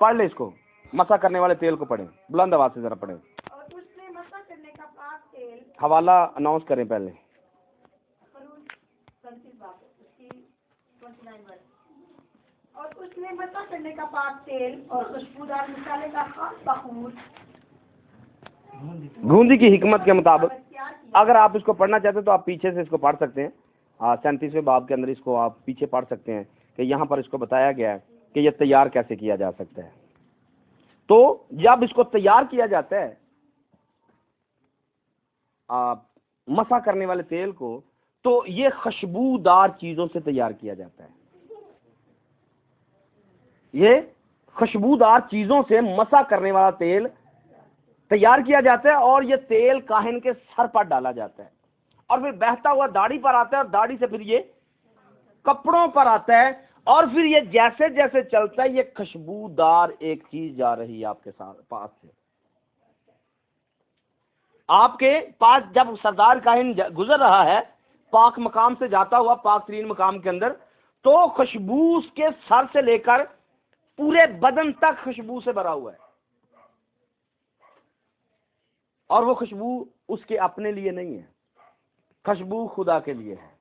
पढ़ ले इसको, मसा करने वाले तेल को पढ़ें, बुलंद आवाज से जरा पढ़ें। और उसने मसा करने का पाक तेल, हवाला अनाउंस करें पहले। और उसने मसा करने का पाक तेल और खुशबूदार मसाले का खास बखूर गूंदी की हिकमत के मुताबिक, अगर आप इसको पढ़ना चाहते हैं तो आप पीछे से इसको पढ़ सकते हैं। 37वें बाब के अंदर इसको आप पीछे पढ़ सकते हैं कि यहाँ पर इसको बताया गया है कि यह तैयार कैसे किया जा सकता है। तो जब इसको तैयार किया जाता है मसा करने वाले तेल को, तो ये खुशबूदार चीजों से तैयार किया जाता है। ये खुशबूदार चीजों से मसा करने वाला तेल तैयार किया जाता है और ये तेल काहिन के सर पर डाला जाता है और फिर बहता हुआ दाढ़ी पर आता है और दाढ़ी से फिर ये कपड़ों पर आता है और फिर ये जैसे जैसे चलता है ये खुशबूदार एक चीज जा रही है आपके साथ पास से। आपके पास जब सरदार काहिन गुजर रहा है पाक मकाम से जाता हुआ पाक तरीन मकाम के अंदर, तो खुशबू उसके सर से लेकर पूरे बदन तक खुशबू से भरा हुआ है और वो खुशबू उसके अपने लिए नहीं है, खुशबू खुदा के लिए है,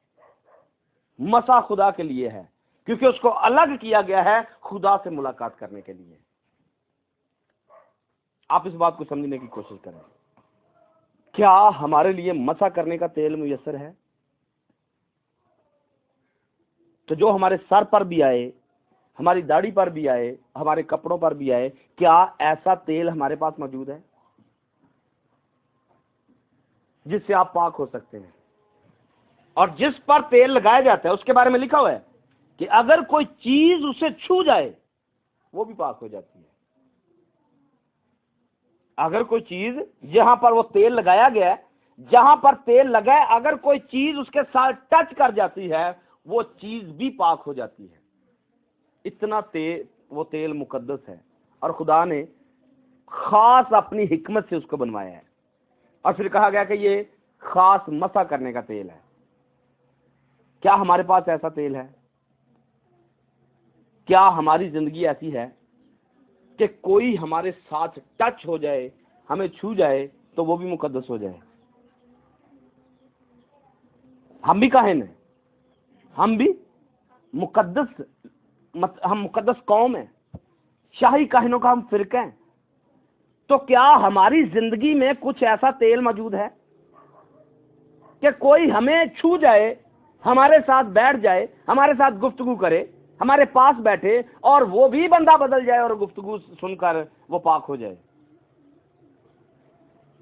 मसा खुदा के लिए है, क्योंकि उसको अलग किया गया है खुदा से मुलाकात करने के लिए। आप इस बात को समझने की कोशिश करें, क्या हमारे लिए मसा करने का तेल मुयस्सर है? तो जो हमारे सर पर भी आए, हमारी दाढ़ी पर भी आए, हमारे कपड़ों पर भी आए, क्या ऐसा तेल हमारे पास मौजूद है जिससे आप पाक हो सकते हैं? और जिस पर तेल लगाया जाता है उसके बारे में लिखा हुआ है कि अगर कोई चीज उसे छू जाए वो भी पाक हो जाती है। अगर कोई चीज, जहां पर वो तेल लगाया गया है, जहां पर तेल लगा है, अगर कोई चीज उसके साथ टच कर जाती है वो चीज भी पाक हो जाती है। इतना वो तेल मुकद्दस है और खुदा ने खास अपनी हिकमत से उसको बनवाया है। और फिर कहा गया कि ये खास मसा करने का तेल है। क्या हमारे पास ऐसा तेल है? क्या हमारी जिंदगी ऐसी है कि कोई हमारे साथ टच हो जाए, हमें छू जाए तो वो भी मुकद्दस हो जाए? हम भी काहिन हैं, हम भी मुकद्दस, हम मुकद्दस कौम है, शाही काहिनों का हम फिरका हैं। तो क्या हमारी जिंदगी में कुछ ऐसा तेल मौजूद है कि कोई हमें छू जाए, हमारे साथ बैठ जाए, हमारे साथ गुफ्तगू करे, हमारे पास बैठे और वो भी बंदा बदल जाए और गुफ्तगू सुनकर वो पाक हो जाए?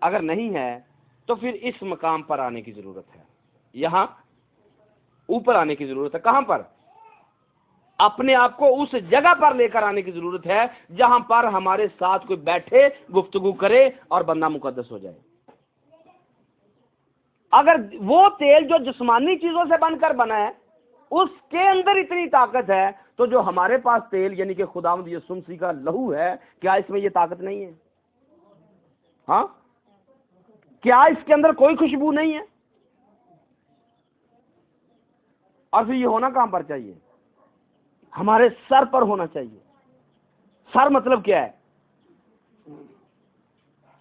अगर नहीं है तो फिर इस मकाम पर आने की जरूरत है, यहां ऊपर आने की जरूरत है। कहां पर? अपने आप को उस जगह पर लेकर आने की जरूरत है जहां पर हमारे साथ कोई बैठे, गुफ्तगू करे और बंदा मुकद्दस हो जाए। अगर वो तेल जो जिस्मानी चीजों से बनकर बना है उसके अंदर इतनी ताकत है, तो जो हमारे पास तेल यानी कि खुदावंद यीशु मसीह का लहू है, क्या इसमें ये ताकत नहीं है? हाँ, क्या इसके अंदर कोई खुशबू नहीं है? और फिर ये होना कहां पर चाहिए? हमारे सर पर होना चाहिए। सर मतलब क्या है?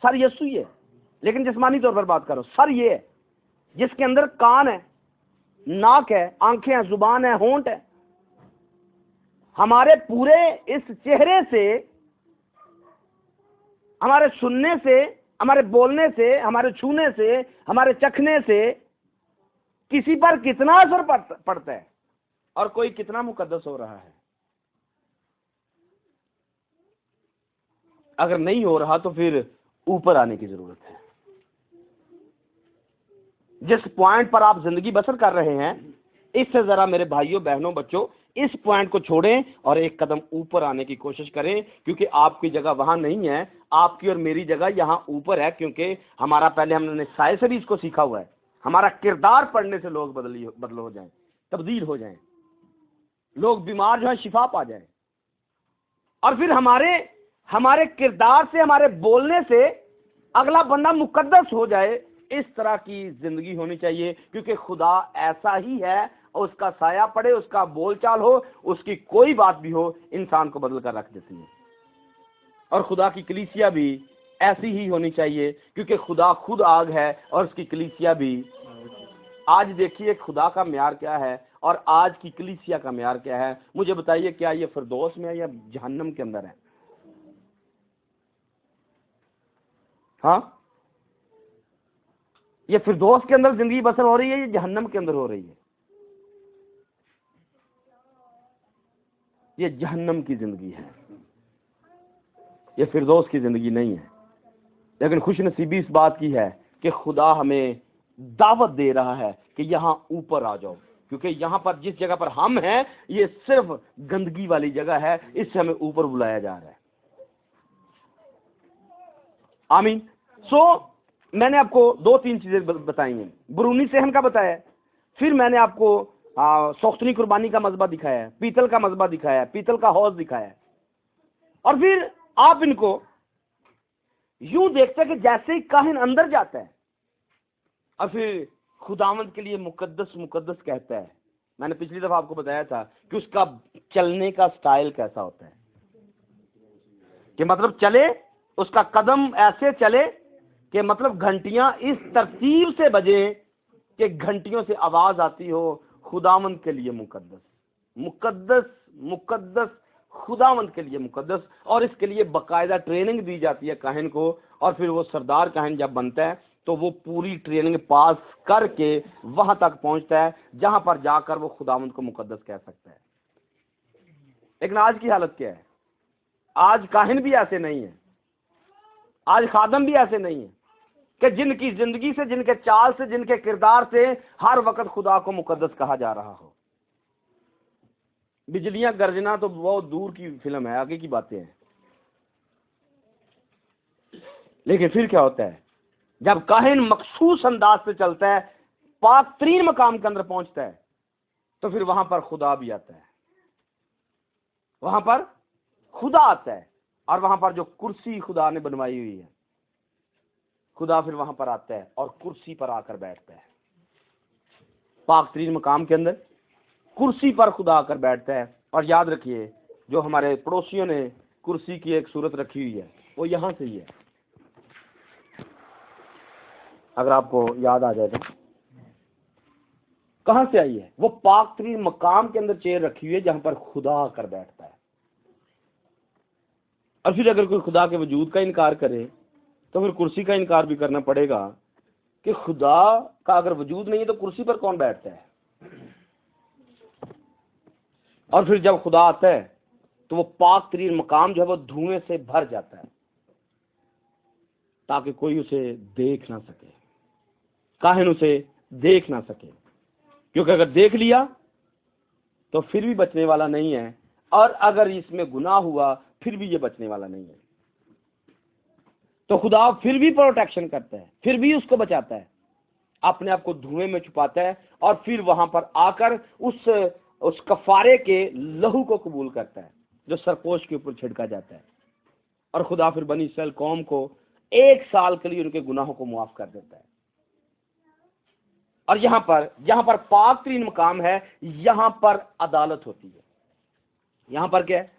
सर यीशु ही है, लेकिन जिस्मानी तौर पर बात करो, सर ये है जिसके अंदर कान है, नाक है, आंखें हैं, जुबान है, होंठ है। हमारे पूरे इस चेहरे से, हमारे सुनने से, हमारे बोलने से, हमारे छूने से, हमारे चखने से किसी पर कितना असर पड़ता है और कोई कितना मुकद्दस हो रहा है। अगर नहीं हो रहा तो फिर ऊपर आने की जरूरत है। जिस पॉइंट पर आप जिंदगी बसर कर रहे हैं, इससे जरा मेरे भाइयों, बहनों, बच्चों, इस पॉइंट को छोड़ें और एक कदम ऊपर आने की कोशिश करें, क्योंकि आपकी जगह वहां नहीं है, आपकी और मेरी जगह यहां ऊपर है। क्योंकि हमारा, पहले हमने साय से भी इसको सीखा हुआ है, हमारा किरदार पढ़ने से लोग बदल हो जाएं, तब्दील हो जाएं, लोग बीमार जो है शिफा पा जाएं। और फिर हमारे किरदार से, हमारे बोलने से अगला बंदा मुकद्दस हो जाए। इस तरह की जिंदगी होनी चाहिए, क्योंकि खुदा ऐसा ही है, उसका साया पड़े, उसका बोलचाल हो, उसकी कोई बात भी हो, इंसान को बदल कर रख देती है। और खुदा की कलीसिया भी ऐसी ही होनी चाहिए, क्योंकि खुदा खुद आग है और उसकी कलीसिया भी। आज देखिए खुदा का म्यार क्या है और आज की कलीसिया का म्यार क्या है। मुझे बताइए, क्या ये फिरदौस में है या जहन्नम के अंदर है? हाँ, ये फिरदौस के अंदर जिंदगी बसर हो रही है या जहन्नम के अंदर हो रही है? ये जहन्नम की जिंदगी है, ये फिरदौस की जिंदगी नहीं है। लेकिन खुशनसीबी इस बात की है कि खुदा हमें दावत दे रहा है कि यहाँ ऊपर आ जाओ, क्योंकि यहाँ पर जिस जगह पर हम हैं ये सिर्फ गंदगी वाली जगह है, इससे हमें ऊपर बुलाया जा रहा है। आमीन। मैंने आपको 2-3 चीजें बताई हैं। बरूनी सेहन का बताया, फिर मैंने आपको सोख्तनी कुर्बानी का मजबा दिखाया है, पीतल का मजबा दिखाया है, पीतल का हौज दिखाया है, और फिर आप इनको यूं देखते हैं कि जैसे ही काहिन अंदर जाता है और फिर खुदावंद के लिए मुकद्दस मुकद्दस कहता है। मैंने पिछली दफा आपको बताया था कि उसका चलने का स्टाइल कैसा होता है, कि मतलब चले, उसका कदम ऐसे चले कि मतलब घंटियां इस तरतीब से बजे कि घंटियों से आवाज आती हो, खुदावंद के लिए मुकद्दस मुकद्दस मुकद्दस, खुदावंद के लिए मुकद्दस। और इसके लिए बाकायदा ट्रेनिंग दी जाती है काहिन को, और फिर वो सरदार काहिन जब बनता है तो वो पूरी ट्रेनिंग पास करके वहां तक पहुंचता है जहां पर जाकर वो खुदावंद को मुकद्दस कह सकता है। लेकिन आज की हालत क्या है? आज काहिन भी ऐसे नहीं है, आज खादम भी ऐसे नहीं है कि जिनकी जिंदगी से, जिनके चाल से, जिनके किरदार से हर वक्त खुदा को मुकद्दस कहा जा रहा हो। बिजलियां गरजना तो बहुत दूर की फिल्म है, आगे की बातें हैं। लेकिन फिर क्या होता है जब काहिन मखसूस अंदाज से चलता है, पाक तरीन मकाम के अंदर पहुंचता है, तो फिर वहां पर खुदा भी आता है, वहां पर खुदा आता है। और वहां पर जो कुर्सी खुदा ने बनवाई हुई है, खुदा फिर वहां पर आता है और कुर्सी पर आकर बैठता है। पाक तरीन मकाम के अंदर कुर्सी पर खुदा आकर बैठता है। और याद रखिए, जो हमारे पड़ोसियों ने कुर्सी की एक सूरत रखी हुई है वो यहां से ही है, अगर आपको याद आ जाए तो। कहां से आई है? वो पाक तरीन मकाम के अंदर चेयर रखी हुई है जहां पर खुदा आकर बैठता है। और फिर अगर कोई खुदा के वजूद का इनकार करे तो फिर कुर्सी का इनकार भी करना पड़ेगा कि खुदा का अगर वजूद नहीं है तो कुर्सी पर कौन बैठता है। और फिर जब खुदा आता है तो वो पाक तरीन मकाम जो है वो धुएं से भर जाता है ताकि कोई उसे देख ना सके, काहिन उसे देख ना सके, क्योंकि अगर देख लिया तो फिर भी बचने वाला नहीं है, और अगर इसमें गुनाह हुआ फिर भी ये बचने वाला नहीं है। तो खुदा फिर भी प्रोटेक्शन करता है, फिर भी उसको बचाता है, अपने आप को धुएं में छुपाता है, और फिर वहां पर आकर उस कफारे के लहू को कबूल करता है जो सरपोश के ऊपर छिड़का जाता है। और खुदा फिर बनी इस्राएल कौम को 1 साल के लिए उनके गुनाहों को माफ कर देता है। और जहां पर पाक तरीन मकाम है, यहां पर अदालत होती है। यहां पर क्या है?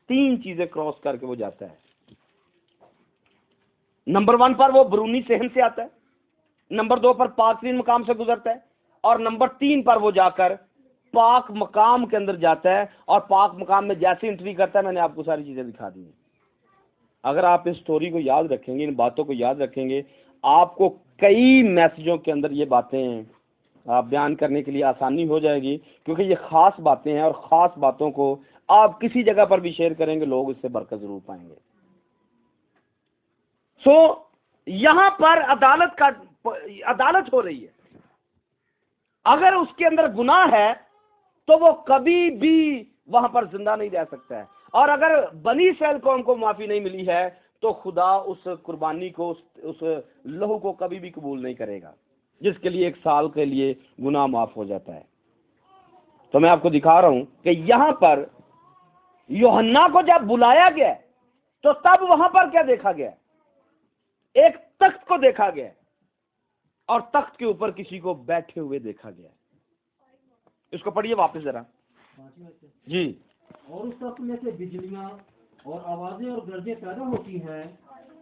3 चीजें क्रॉस करके वो जाता है। नंबर 1 पर वो बरूनी सेहन से आता है, नंबर 2 पर पाक तरीन मकाम से गुजरता है, और नंबर 3 पर वो जाकर पाक मकाम के अंदर जाता है। और पाक मकाम में जैसे एंट्री करता है, मैंने आपको सारी चीजें दिखा दी हैं। अगर आप इस स्टोरी को याद रखेंगे, इन बातों को याद रखेंगे, आपको कई मैसेजों के अंदर ये बातें बयान करने के लिए आसानी हो जाएगी, क्योंकि ये खास बातें हैं, और खास बातों को आप किसी जगह पर भी शेयर करेंगे, लोग इससे बरकत जरूर पाएंगे। यहां पर अदालत हो रही है। अगर उसके अंदर गुनाह है तो वो कभी भी वहां पर जिंदा नहीं रह सकता है। और अगर बनी इस्राएल कौम को माफी नहीं मिली है तो खुदा उस कुर्बानी को, उस लहू को कभी भी कबूल नहीं करेगा, जिसके लिए 1 साल के लिए गुनाह माफ हो जाता है। तो मैं आपको दिखा रहा हूं कि यहां पर यूहन्ना को जब बुलाया गया तो तब वहां पर क्या देखा गया? एक तख्त को देखा गया, और तख्त के ऊपर किसी को बैठे हुए देखा गया। इसको पढ़िए वापस जरा जी। और उस तख्त में से बिजलियां और आवाजें और गरजें पैदा होती हैं,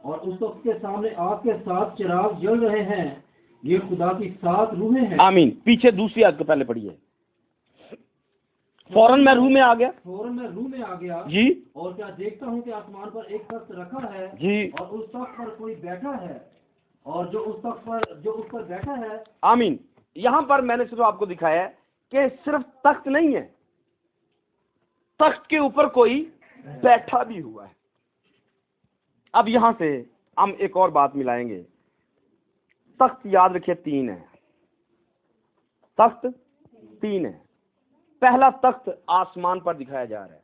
और उस तख्त के सामने आग के 7 चिराग जल रहे हैं। ये खुदा की 7 रूहें हैं। आमीन। पीछे दूसरी आयत को पहले पढ़िए। फौरन मैं रूह में आ गया जी, और क्या देखता हूँ कि आसमान पर एक तख्त रखा है जी, और उस तख्त पर कोई बैठा है, और जो उस पर बैठा है। आमीन। यहां पर मैंने सिर्फ आपको दिखाया है कि सिर्फ तख्त नहीं है, तख्त के ऊपर कोई बैठा भी हुआ है। अब यहां से हम एक और बात मिलाएंगे तख्त याद रखिए 3 है, तख्त 3 है। पहला तख्त आसमान पर दिखाया जा रहा है,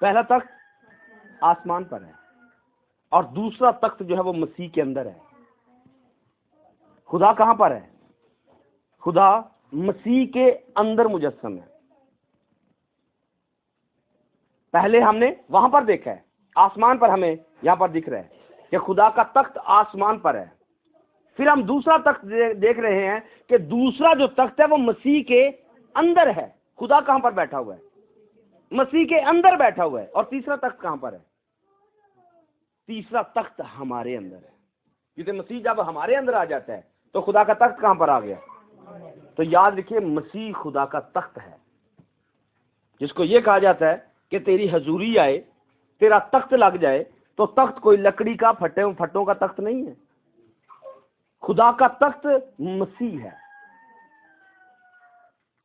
पहला तख्त आसमान पर है, और दूसरा तख्त जो है वो मसीह के अंदर है। खुदा कहां पर है? खुदा मसीह के अंदर मुजस्सम है। पहले हमने वहां पर देखा है, आसमान पर हमें यहां पर दिख रहा है कि खुदा का तख्त आसमान पर है। फिर हम दूसरा तख्त देख रहे हैं कि दूसरा जो तख्त है वो मसीह के अंदर है। खुदा कहां पर बैठा हुआ है? मसीह के अंदर बैठा हुआ है। और तीसरा तख्त कहां पर है? तीसरा तख्त हमारे अंदर है, क्योंकि मसीह जब हमारे अंदर आ जाता है तो खुदा का तख्त कहां पर आ गया? तो याद रखिए, मसीह खुदा का तख्त है, जिसको यह कहा जाता है कि तेरी हजूरी आए, तेरा तख्त लग जाए। तो तख्त कोई लकड़ी का फट्टों का तख्त नहीं है, खुदा का तख्त मसीह है।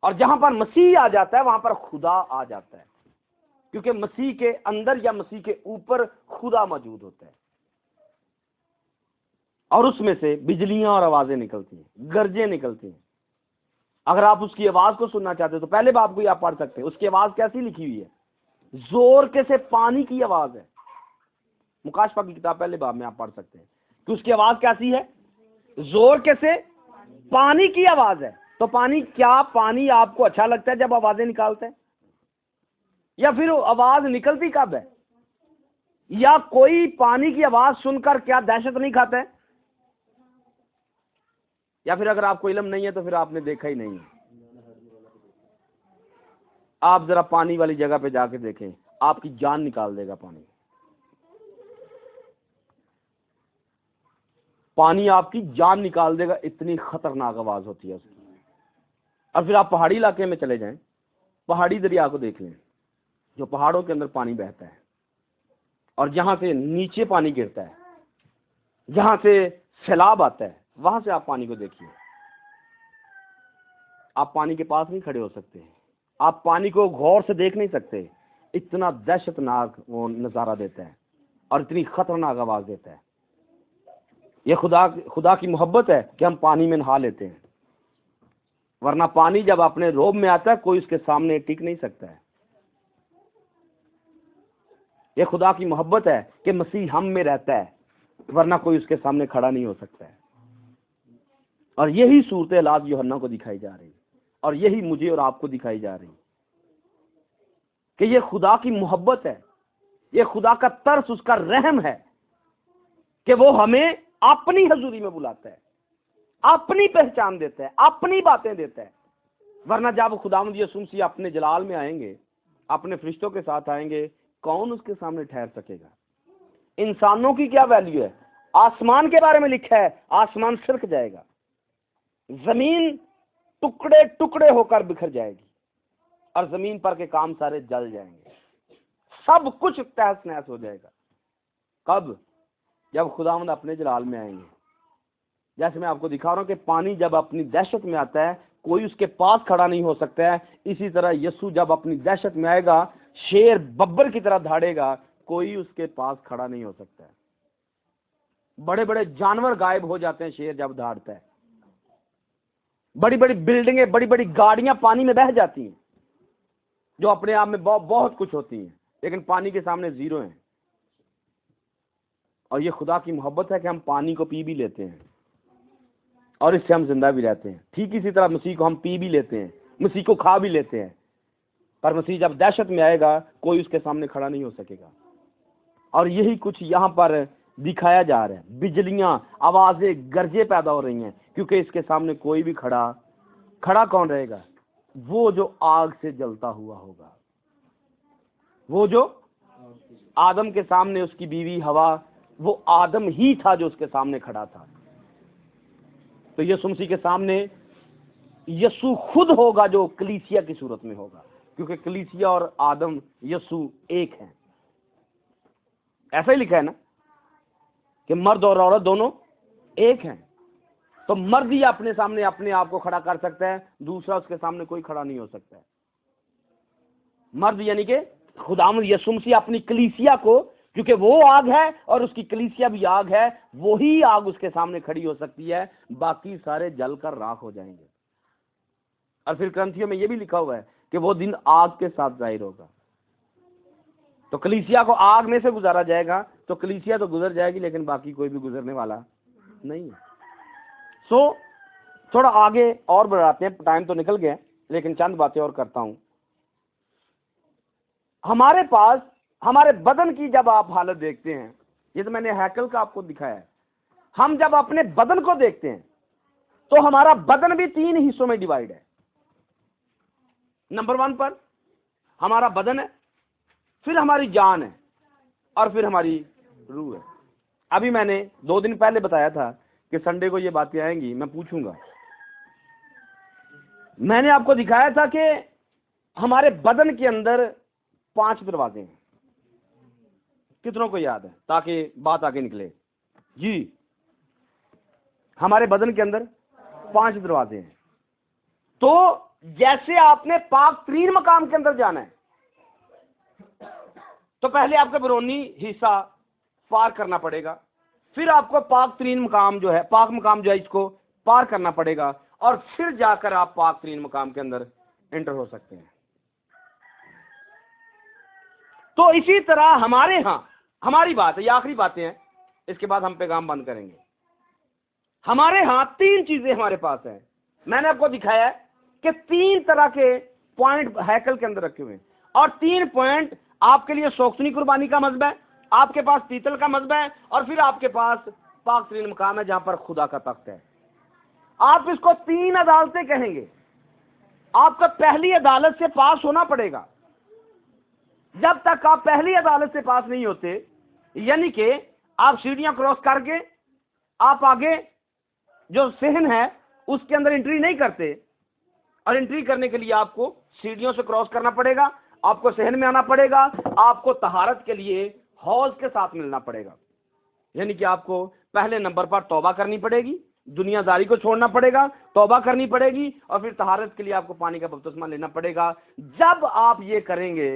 और जहां पर मसीह आ जाता है वहां पर खुदा आ जाता है, क्योंकि मसीह के अंदर या मसीह के ऊपर खुदा मौजूद होता है। और उसमें से बिजलियां और आवाजें निकलती हैं, गरजें निकलती हैं। अगर आप उसकी आवाज को सुनना चाहते हो तो पहले बाब को ही आप पढ़ सकते हैं। उसकी आवाज कैसी लिखी हुई है? जोर के से पानी की आवाज है। मुकाशफा की किताब पहले बाब में आप पढ़ सकते हैं कि उसकी आवाज कैसी है? जोर के से पानी की आवाज है। तो पानी आपको अच्छा लगता है जब आवाजें निकालते हैं? या फिर आवाज निकलती कब है? या कोई पानी की आवाज सुनकर क्या दहशत नहीं खाता है? या फिर अगर आपको इल्म नहीं है तो फिर आपने देखा ही नहीं है। आप जरा पानी वाली जगह पे जाके देखें, आपकी जान निकाल देगा पानी। पानी आपकी जान निकाल देगा, इतनी खतरनाक आवाज होती है उसकी। और फिर आप पहाड़ी इलाके में चले जाएं, पहाड़ी दरिया को देख लें, जो पहाड़ों के अंदर पानी बहता है और जहां से नीचे पानी गिरता है, जहां से सैलाब आता है, वहां से आप पानी को देखिए। आप पानी के पास नहीं खड़े हो सकते, आप पानी को गौर से देख नहीं सकते। इतना दहशतनाक वो नजारा देता है और इतनी खतरनाक आवाज देता है। यह खुदा की मोहब्बत है कि हम पानी में नहा लेते हैं, वरना पानी जब अपने रोब में आता है कोई उसके सामने टिक नहीं सकता है। यह खुदा की मोहब्बत है कि मसीह हम में रहता है, वरना कोई उसके सामने खड़ा नहीं हो सकता है। और यही सूरत हालात यूहन्ना को दिखाई जा रही, और यही मुझे और आपको दिखाई जा रही कि यह खुदा की मोहब्बत है, यह खुदा का तरस, उसका रहम है कि वो हमें अपनी हजूरी में बुलाता है, अपनी पहचान देता है, अपनी बातें देता है। वरना जब खुदावंद यीशु मसीह अपने जलाल में आएंगे, अपने फरिश्तों के साथ आएंगे, कौन उसके सामने ठहर सकेगा? इंसानों की क्या वैल्यू है? आसमान के बारे में लिखा है, आसमान सिरक जाएगा, जमीन टुकड़े टुकड़े होकर बिखर जाएगी, और जमीन पर के काम सारे जल जाएंगे, सब कुछ तहस नहस हो जाएगा। कब? जब खुदावंद अपने जलाल में आएंगे। जैसे मैं आपको दिखा रहा हूं कि पानी जब अपनी दहशत में आता है कोई उसके पास खड़ा नहीं हो सकता है, इसी तरह यीशु जब अपनी दहशत में आएगा, शेर बब्बर की तरह धाड़ेगा, कोई उसके पास खड़ा नहीं हो सकता है। बड़े बड़े जानवर गायब हो जाते हैं शेर जब धाड़ता है। बड़ी बड़ी बिल्डिंगें, बड़ी बड़ी गाड़ियां पानी में बह जाती हैं, जो अपने आप में बहुत कुछ होती हैं, लेकिन पानी के सामने जीरो हैं। और ये खुदा की मोहब्बत है कि हम पानी को पी भी लेते हैं और इससे हम जिंदा भी रहते हैं। ठीक इसी तरह मसीह को हम पी भी लेते हैं, मसीह को खा भी लेते हैं, पर मसीह जब दहशत में आएगा कोई उसके सामने खड़ा नहीं हो सकेगा। और यही कुछ यहाँ पर दिखाया जा रहा है। बिजलियां, आवाजें, गरजे पैदा हो रही हैं, क्योंकि इसके सामने कोई भी खड़ा कौन रहेगा? वो जो आग से जलता हुआ होगा, वो जो आदम के सामने उसकी बीवी हवा, वो आदम ही था जो उसके सामने खड़ा था। तो यीशु मसीह के सामने यीशु खुद होगा जो कलीसिया की सूरत में होगा, क्योंकि कलीसिया और आदम यीशु एक हैं। ऐसा ही लिखा है ना कि मर्द और औरत दोनों एक हैं। तो मर्द ही अपने सामने अपने आप को खड़ा कर सकता है, दूसरा उसके सामने कोई खड़ा नहीं हो सकता है। मर्द यानी कि खुदावंद यीशु मसीह अपनी कलीसिया को क्योंकि वो आग है और उसकी कलीसिया भी आग है, वही आग उसके सामने खड़ी हो सकती है, बाकी सारे जलकर राख हो जाएंगे। और फिर ग्रंथियों में यह भी लिखा हुआ है कि वो दिन आग के साथ जाहिर होगा। तो कलीसिया को आग में से गुजारा जाएगा, तो कलीसिया तो गुजर जाएगी, लेकिन बाकी कोई भी गुजरने वाला नहीं है। सो थोड़ा आगे और बढ़ाते हैं, टाइम तो निकल गया, लेकिन चंद बातें और करता हूं। हमारे पास हमारे बदन की जब आप हालत देखते हैं, ये तो मैंने हैकल का आपको दिखाया है, हम जब अपने बदन को देखते हैं तो हमारा बदन भी 3 हिस्सों में डिवाइड है। नंबर 1 पर हमारा बदन है, फिर हमारी जान है, और फिर हमारी रूह है। अभी मैंने 2 दिन पहले बताया था कि संडे को ये बातें आएंगी, मैं पूछूंगा। मैंने आपको दिखाया था कि हमारे बदन के अंदर 5 दरवाजे हैं। कितनों को याद है, ताकि बात आगे निकले? जी, हमारे बदन के अंदर 5 दरवाजे हैं। तो जैसे आपने पाक तरीन मकाम के अंदर जाना है, तो पहले आपको बैरूनी हिस्सा पार करना पड़ेगा, फिर आपको पाक तरीन मकाम जो है, पाक मकाम जो है, इसको पार करना पड़ेगा, और फिर जाकर आप पाक तरीन मकाम के अंदर एंटर हो सकते हैं। तो इसी तरह हमारे यहां, हमारी बात है, ये आखिरी बातें हैं, इसके बाद हम पैगाम बंद करेंगे। हमारे यहां 3 चीजें हमारे पास है। मैंने आपको दिखाया है कि 3 तरह के पॉइंट हैकल के अंदर रखे हुए हैं, और 3 पॉइंट आपके लिए सोक्सनी कुर्बानी का मजहब है, आपके पास पीतल का मजहब है, और फिर आपके पास पाक तरीन मकाम है जहां पर खुदा का तख्त है। आप इसको 3 अदालतें कहेंगे। आपको पहली अदालत से पास होना पड़ेगा। जब तक आप पहली अदालत से पास नहीं होते, यानी कि आप सीढ़ियां क्रॉस करके आप आगे जो सहन है उसके अंदर एंट्री नहीं करते, और एंट्री करने के लिए आपको सीढ़ियों से क्रॉस करना पड़ेगा, आपको सहन में आना पड़ेगा, आपको तहारत के लिए हौज के साथ मिलना पड़ेगा। यानी कि आपको पहले नंबर पर तौबा करनी पड़ेगी, दुनियादारी को छोड़ना पड़ेगा, तौबा करनी पड़ेगी, और फिर तहारत के लिए आपको पानी का बपतिस्मा लेना पड़ेगा। जब आप ये करेंगे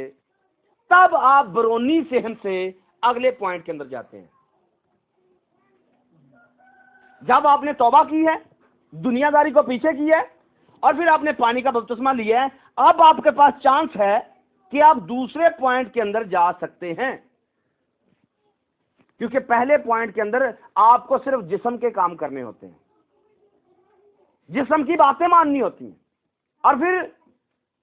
तब आप बैरूनी सहन से अगले पॉइंट के अंदर जाते हैं। जब आपने तौबा की है, दुनियादारी को पीछे की है, और फिर आपने पानी का बपतिस्मा लिया है, अब आपके पास चांस है कि आप दूसरे पॉइंट के अंदर जा सकते हैं। क्योंकि पहले पॉइंट के अंदर आपको सिर्फ जिस्म के काम करने होते हैं, जिस्म की बातें माननी होती हैं, और फिर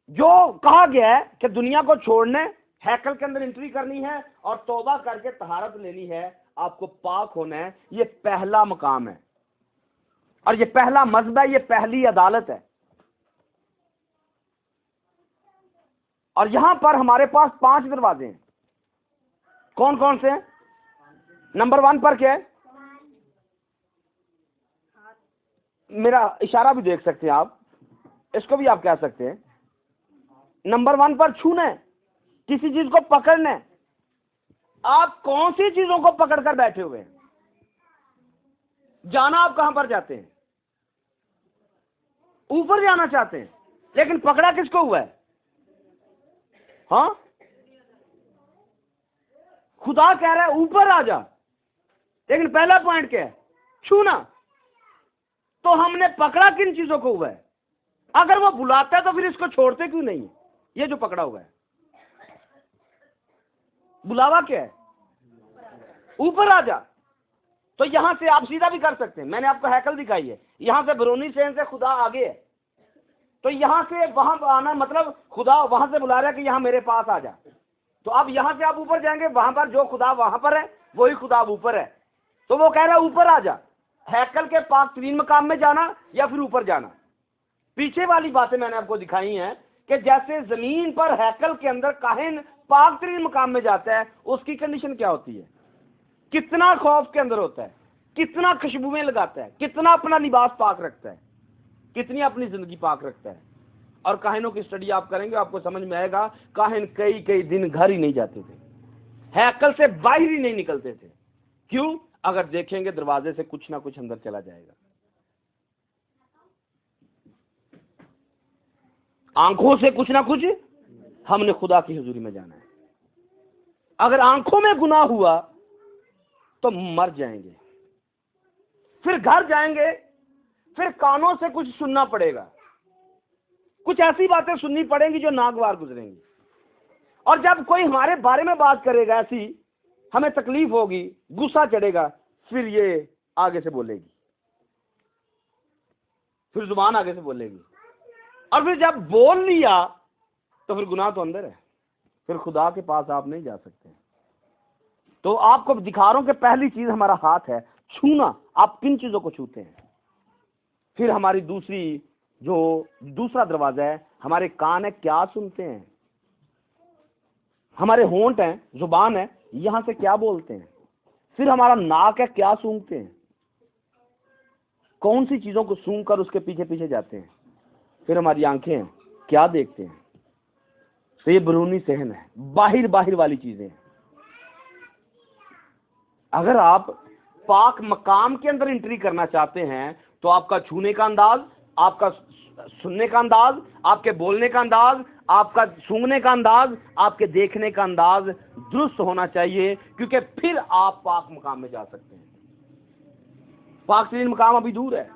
जो कहा गया है कि दुनिया को छोड़ने, हैकल के अंदर एंट्री करनी है और तौबा करके तहारत लेनी है, आपको पाक होना है, ये पहला मकाम है, और ये पहला मजहब है, ये पहली अदालत है। और यहां पर हमारे पास 5 दरवाजे हैं। कौन कौन से हैं? नंबर 1 पर क्या है? मेरा इशारा भी देख सकते हैं आप, इसको भी आप कह सकते हैं। नंबर 1 पर छूना है, किसी चीज को पकड़ना है। आप कौन सी चीजों को पकड़कर बैठे हुए हैं? जाना आप कहां पर जाते हैं? ऊपर जाना चाहते हैं, लेकिन पकड़ा किसको हुआ है? हाँ, खुदा कह रहा है ऊपर आ जा, लेकिन पहला पॉइंट क्या है? छूना। तो हमने पकड़ा किन चीजों को हुआ है? अगर वो बुलाता है तो फिर इसको छोड़ते क्यों नहीं? ये जो पकड़ा हुआ है, बुलावा क्या है? ऊपर आ जा। तो यहां से आप सीधा भी कर सकते हैं, मैंने आपको हैकल दिखाई है, यहां से बैरूनी सहन से खुदा आगे है, तो यहां से वहां आना मतलब खुदा वहां से बुला रहा है कि यहां मेरे पास आ जा। तो अब यहां से आप ऊपर जाएंगे, वहां पर जो खुदा वहां पर है वही खुदा अब ऊपर है, तो वो कह रहा है ऊपर आ जा। हैकल के पाक तरीन मकाम में जाना या फिर ऊपर जाना। पीछे वाली बातें मैंने आपको दिखाई हैं कि जैसे जमीन पर हैकल के अंदर काहिन पाक तरीन मकाम में जाता है, उसकी कंडीशन क्या होती है? कितना खौफ के अंदर होता है, कितना खुशबुएं लगाता है, कितना अपना लिबास पाक रखता है, कितनी अपनी जिंदगी पाक रखता है। और काहिनों की स्टडी आप करेंगे आपको समझ में आएगा, काहिन कई कई दिन घर ही नहीं जाते थे, हैकल से बाहर ही नहीं निकलते थे। क्यों? अगर देखेंगे दरवाजे से कुछ ना कुछ अंदर चला जाएगा। आंखों से कुछ ना कुछ, हमने खुदा की हुजूरी में जाना है। अगर आंखों में गुनाह हुआ तो मर जाएंगे, फिर घर जाएंगे, फिर कानों से कुछ सुनना पड़ेगा, कुछ ऐसी बातें सुननी पड़ेंगी जो नागवार गुजरेंगी। और जब कोई हमारे बारे में बात करेगा ऐसी, हमें तकलीफ होगी, गुस्सा चढ़ेगा, फिर ये आगे से बोलेगी, फिर जुबान आगे से बोलेगी, और फिर जब बोल लिया तो फिर गुनाह तो अंदर है, फिर खुदा के पास आप नहीं जा सकते। तो आपको दिखा रहा हूं कि पहली चीज हमारा हाथ है, छूना। आप किन चीजों को छूते हैं? फिर हमारी दूसरा दरवाजा है, हमारे कान है, क्या सुनते हैं? हमारे होंठ हैं, जुबान है, यहां से क्या बोलते हैं? फिर हमारा नाक है, क्या सूंघते हैं? कौन सी चीजों को सूंघ कर उसके पीछे पीछे जाते हैं? फिर हमारी आंखें हैं, क्या देखते हैं? तो ये बैरूनी सहन है, बाहर वाली चीजें हैं। अगर आप पाक मकाम के अंदर एंट्री करना चाहते हैं तो आपका छूने का अंदाज, आपका सुनने का अंदाज, आपके बोलने का अंदाज, आपका सूंघने का अंदाज, आपके देखने का अंदाज दुरुस्त होना चाहिए, क्योंकि फिर आप पाक मकाम में जा सकते हैं। पाक तरीन मकाम अभी दूर है।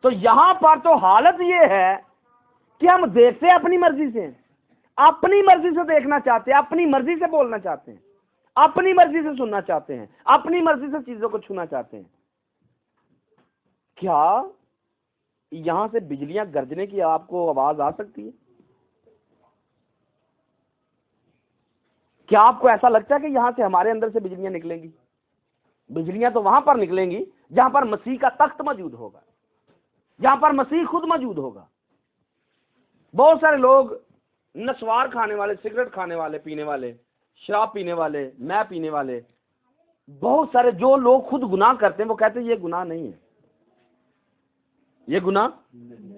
तो यहां पर तो हालत ये है कि हम देखते हैं अपनी मर्जी से, अपनी मर्जी से देखना चाहते हैं, अपनी मर्जी से बोलना चाहते हैं, अपनी मर्जी से सुनना चाहते हैं, अपनी मर्जी से चीजों को छूना चाहते हैं। क्या यहां से बिजलियां गरजने की आपको आवाज आ सकती है? क्या आपको ऐसा लगता है कि यहां से हमारे अंदर से बिजलियां निकलेंगी? बिजलियां तो वहां पर निकलेंगी जहां पर मसीह का तख्त मौजूद होगा, जहां पर मसीह खुद मौजूद होगा। बहुत सारे लोग नस्वार खाने वाले, सिगरेट खाने वाले, पीने वाले, शराब पीने वाले, मैं पीने वाले, बहुत सारे जो लोग खुद गुनाह करते हैं, वो कहते हैं ये गुनाह नहीं है, ये गुनाह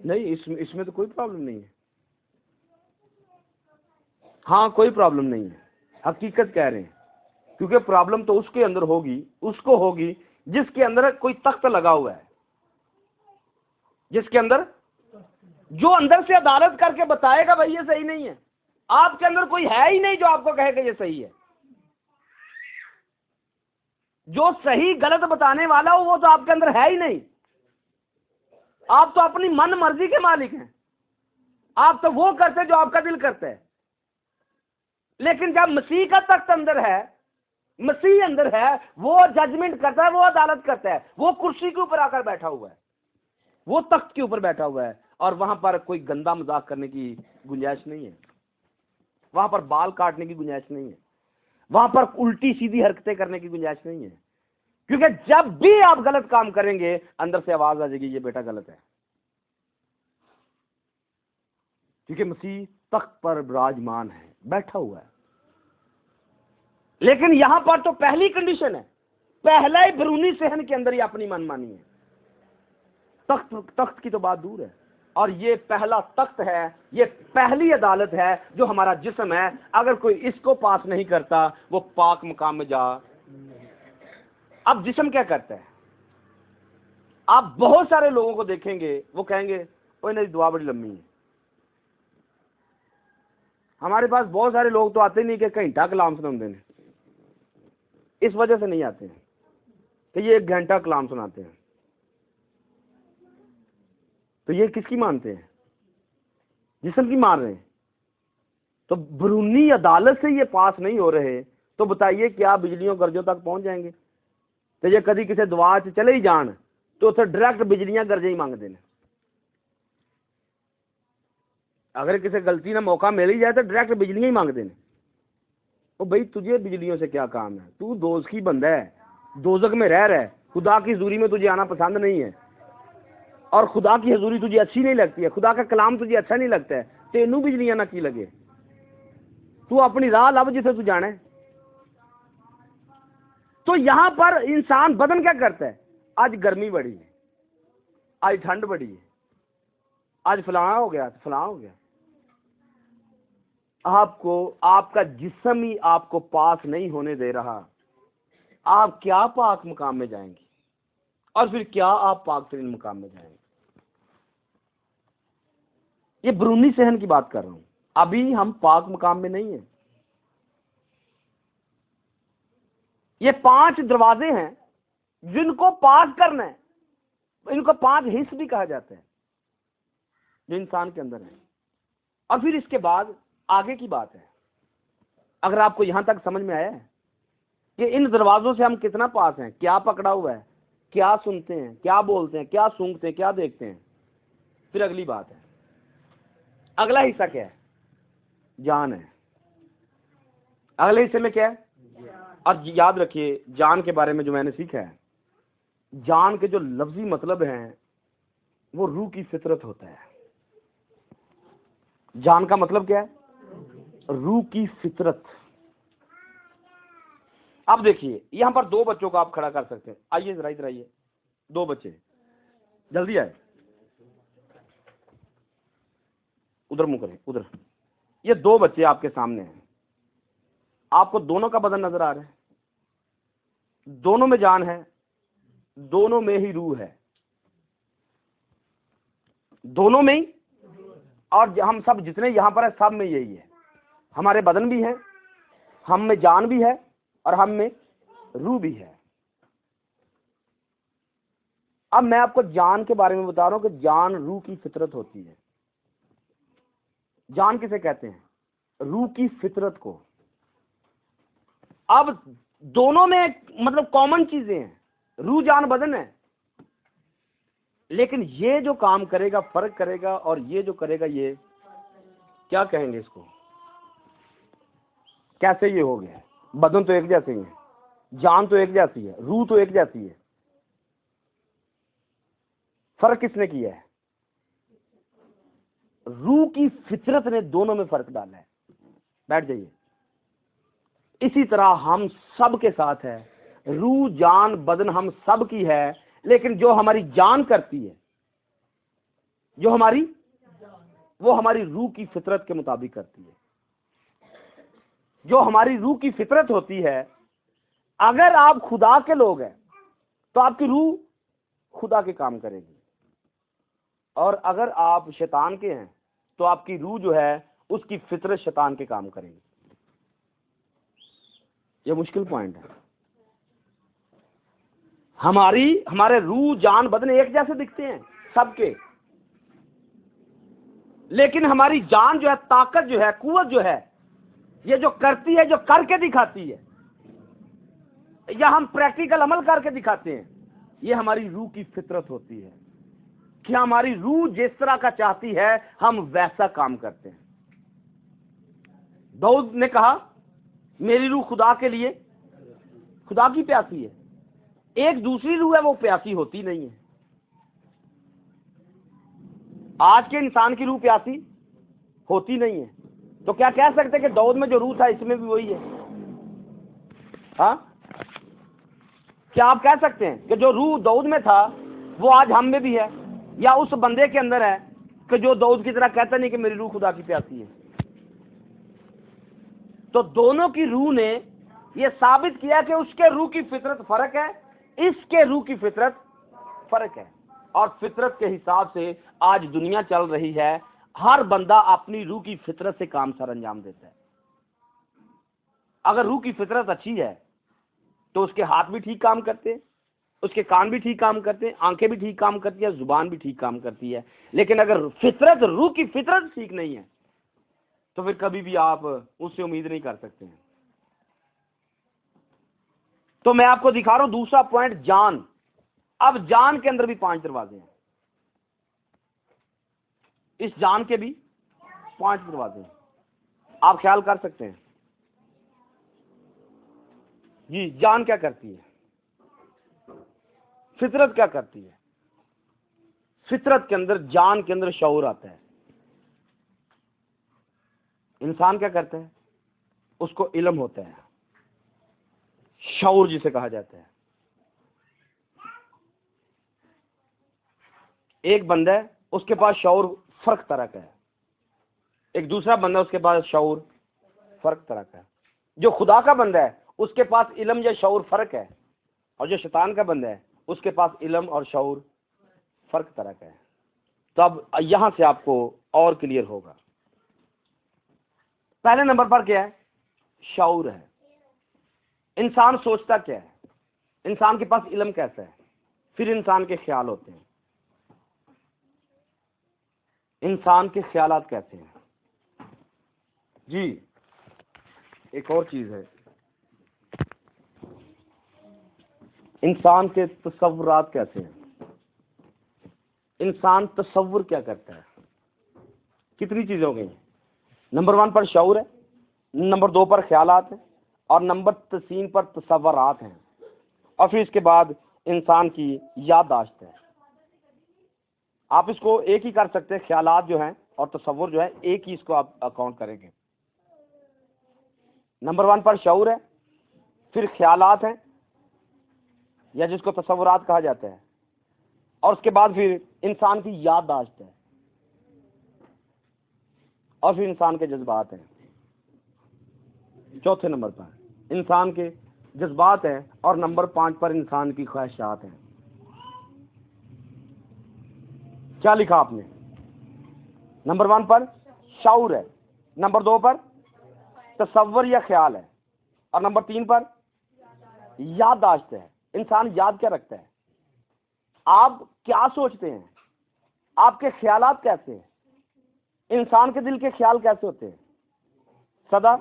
नहीं, इसमें तो कोई प्रॉब्लम नहीं है। हाँ, कोई प्रॉब्लम नहीं है, हकीकत कह रहे हैं, क्योंकि प्रॉब्लम तो उसके अंदर होगी, उसको होगी जिसके अंदर कोई तख्त लगा हुआ है, जिसके अंदर, जो अंदर से अदालत करके बताएगा भाई ये सही नहीं है। आपके अंदर कोई है ही नहीं जो आपको कहेगा ये सही है। जो सही गलत बताने वाला हो वो तो आपके अंदर है ही नहीं। आप तो अपनी मन मर्जी के मालिक हैं, आप तो वो करते जो आपका दिल करता है। लेकिन जब मसीह का तख्त अंदर है, मसीह अंदर है, वो जजमेंट करता है, वो अदालत करता है, वो कुर्सी के ऊपर आकर बैठा हुआ है, वो तख्त के ऊपर बैठा हुआ है, और वहां पर कोई गंदा मजाक करने की गुंजाइश नहीं है, वहां पर बाल काटने की गुंजाइश नहीं है, वहां पर उल्टी सीधी हरकतें करने की गुंजाइश नहीं है। क्योंकि जब भी आप गलत काम करेंगे अंदर से आवाज आ जाएगी ये बेटा गलत है, क्योंकि मसीह तख्त पर विराजमान है, बैठा हुआ है। लेकिन यहां पर तो पहली कंडीशन है, पहला ही बैरूनी सहन के अंदर ही अपनी मनमानी है। तख्त की तो बात दूर है, और ये पहला तख्त है, ये पहली अदालत है जो हमारा जिस्म है। अगर कोई इसको पास नहीं करता वो पाक मकाम में जा। अब जिस्म क्या करता है? आप बहुत सारे लोगों को देखेंगे, वो कहेंगे ओए मेरी दुआ बड़ी लंबी है। हमारे पास बहुत सारे लोग तो आते नहीं कि घंटा कलाम सुनाते हैं, इस वजह से नहीं आते हैं कि ये 1 घंटा कलाम सुनाते हैं। तो ये किसकी मानते हैं? जिस्म की मान रहे हैं। तो बैरूनी अदालत से ये पास नहीं हो रहे, तो बताइए क्या बिजलियों गर्जों तक पहुंच जाएंगे? तो ये कभी किसी दुआ च चले ही जान तो उसे डायरेक्ट बिजलियां गर्जे ही मांगते हैं। अगर किसी गलती ना मौका मिल ही जाए तो डायरेक्ट बिजलियां ही मांगते हैं। ओ भाई तुझे बिजलियों से क्या काम है? तू दोज़खी बंदा है, दोज़ख में रह रहा है, खुदा की हजूरी में तुझे आना पसंद नहीं है, और खुदा की हजूरी तुझे अच्छी नहीं लगती है, खुदा का कलाम तुझे अच्छा नहीं लगता है, तेनू बिजलियां ना की लगे। तू अपनी राह लब जिसे तू जाना है। तो यहां पर इंसान बदन क्या करता है? आज गर्मी बढ़ी है, आज ठंड बढ़ी है, आज फलां हो गया, फलां हो गया। आपको आपका जिस्म ही आपको पास नहीं होने दे रहा। आप क्या पाक मकाम में जाएंगे, और फिर क्या आप पाक तरीन मकाम में जाएंगे? ये बैरूनी सहन की बात कर रहा हूं। अभी हम पाक मकाम में नहीं है, ये 5 दरवाजे हैं जिनको पास करना है। इनको 5 हिस्स भी कहा जाता है जो इंसान के अंदर है। और फिर इसके बाद आगे की बात है। अगर आपको यहां तक समझ में आया है कि इन दरवाजों से हम कितना पास हैं, क्या पकड़ा हुआ है, क्या सुनते हैं, क्या बोलते हैं, क्या सूंघते हैं, क्या देखते हैं, फिर अगली बात है, अगला हिस्सा क्या है? जान है। अगले हिस्से में क्या है? और याद रखिए, जान के बारे में जो मैंने सीखा है, जान के जो लफ्जी मतलब हैं वो रूह की फितरत होता है। जान का मतलब क्या है? रूह की फितरत। अब देखिए, यहां पर 2 बच्चों को आप खड़ा कर सकते हैं। आइए जरा इधर आइए, 2 बच्चे जल्दी आए, उधर मुंह करें, उधर। ये 2 बच्चे आपके सामने हैं। आपको दोनों का बदन नजर आ रहा है, दोनों में जान है, दोनों में ही रूह है, दोनों में ही। और हम सब जितने यहां पर है सब में यही है। हमारे बदन भी है, हम में जान भी है और हम में रूह भी है। अब मैं आपको जान के बारे में बता रहा हूं कि जान रूह की फितरत होती है। जान किसे कहते हैं? रूह की फितरत को। अब दोनों में मतलब कॉमन चीजें हैं, रूह जान बदन है, लेकिन ये जो काम करेगा फर्क करेगा, और ये जो करेगा ये क्या कहेंगे इसको, कैसे ये हो गया? बदन तो एक जैसे ही है, जान तो एक जैसी है, रूह तो एक जैसी है, फर्क किसने किया है? रूह की फितरत ने दोनों में फर्क डाला है। बैठ जाइए। इसी तरह हम सब के साथ है, रूह जान बदन हम सब की है, लेकिन जो हमारी जान करती है, जो हमारी, वो हमारी रूह की फितरत के मुताबिक करती है। जो हमारी रूह की फितरत होती है, अगर आप खुदा के लोग हैं तो आपकी रूह खुदा के काम करेगी, और अगर आप शैतान के हैं तो आपकी रूह जो है उसकी फितरत शैतान के काम करेगी। ये मुश्किल पॉइंट है। हमारे रूह जान बदन एक जैसे दिखते हैं सबके, लेकिन हमारी जान जो है, ताकत जो है, कुव्वत जो है, ये जो करती है, जो करके दिखाती है, या हम प्रैक्टिकल अमल करके दिखाते हैं, ये हमारी रूह की फितरत होती है कि हमारी रूह जिस तरह का चाहती है हम वैसा काम करते हैं। दाऊद ने कहा, मेरी रूह खुदा के लिए, खुदा की प्यासी है। एक दूसरी रूह है, वो प्यासी होती नहीं है। आज के इंसान की रूह प्यासी होती नहीं है, तो क्या कह सकते हैं कि दाऊद में जो रूह था इसमें भी वही है? हाँ, क्या आप कह सकते हैं कि जो रूह दाऊद में था वो आज हम में भी है, या उस बंदे के अंदर है कि जो दाऊद की तरह कहता नहीं कि मेरी रूह खुदा की प्यासी है? तो दोनों की रूह ने यह साबित किया कि उसके रूह की फितरत फर्क है, इसके रूह की फितरत फर्क है। और फितरत के हिसाब से आज दुनिया चल रही है। हर बंदा अपनी रूह की फितरत से काम सर अंजाम देता है। अगर रूह की फितरत अच्छी है तो उसके हाथ भी ठीक काम करते हैं, उसके कान भी ठीक काम करते हैं, आंखें भी ठीक काम करती है, जुबान भी ठीक काम करती है। लेकिन अगर फितरत, रूह की फितरत ठीक नहीं है तो फिर कभी भी आप उससे उम्मीद नहीं कर सकते हैं। तो मैं आपको दिखा रहा हूं दूसरा पॉइंट, जान। अब जान के अंदर भी 5 दरवाजे हैं, इस जान के भी 5 दरवाजे हैं। आप ख्याल कर सकते हैं जी, जान क्या करती है, फितरत क्या करती है? फितरत के अंदर, जान के अंदर शऊर आता है। इंसान क्या करता है? उसको इल्म होता है, शऊर जिसे कहा जाता है। एक बंदा है, उसके पास शऊर फर्क तरह का है, एक दूसरा बंदा उसके पास शऊर फर्क तरह का है। जो खुदा का बंदा है उसके पास इल्म या शऊर फर्क है, और जो शैतान का बंदा है उसके पास इल्म और शऊर फर्क तरह का है। तो अब यहां से आपको और क्लियर होगा। पहले नंबर पर क्या है? शऊर है। इंसान सोचता क्या है, इंसान के पास इल्म कैसा है, फिर इंसान के ख्याल होते हैं। इंसान के ख्यालात कैसे हैं जी। एक और चीज है, इंसान के तसव्वुरात कैसे हैं। इंसान तसव्वुर क्या करता है, कितनी चीजें हो गई। नंबर 1 पर शऊर है, नंबर 2 पर ख्यालात हैं, और नंबर 3 पर तसव्वुरात हैं, और फिर इसके बाद इंसान की याददाश्त है। आप इसको एक ही कर सकते हैं, ख्यालात जो हैं और तसव्वुर जो है, एक ही इसको आप अकाउंट करेंगे। नंबर 1 पर शऊर है, फिर ख्यालात हैं या जिसको तसव्वुरात कहा जाता है, और उसके बाद फिर इंसान की याददाश्त है, और फिर इंसान के जज्बात हैं। चौथे नंबर पर इंसान के जज्बात हैं, और नंबर 5 पर इंसान की ख्वाहिशात हैं। क्या लिखा आपने? नंबर 1 पर शऊर है, नंबर 2 पर तसव्वुर या ख्याल है, और नंबर 3 पर याददाश्त है। इंसान याद क्या रखता है, आप क्या सोचते हैं, आपके ख्यालात कैसे हैं, इंसान के दिल के ख्याल कैसे होते हैं? सदा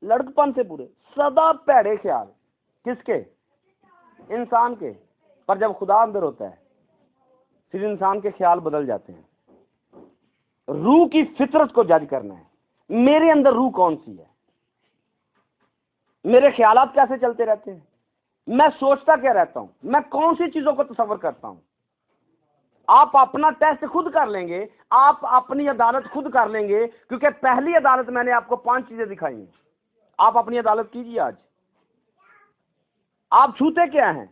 लड़कपन से बुरे, सदा पैड़े ख्याल। किसके? इंसान के। पर जब खुदा अंदर होता है फिर इंसान के ख्याल बदल जाते हैं। रूह की फितरत को जज करना है, मेरे अंदर रूह कौन सी है, मेरे ख्यालात कैसे चलते रहते हैं, मैं सोचता क्या रहता हूं, मैं कौन सी चीजों को तसव्वुर करता हूं। आप अपना टेस्ट खुद कर लेंगे, आप अपनी अदालत खुद कर लेंगे, क्योंकि पहली अदालत मैंने आपको 5 चीजें दिखाई हैं। आप अपनी अदालत कीजिए आज। आप छूते क्या हैं,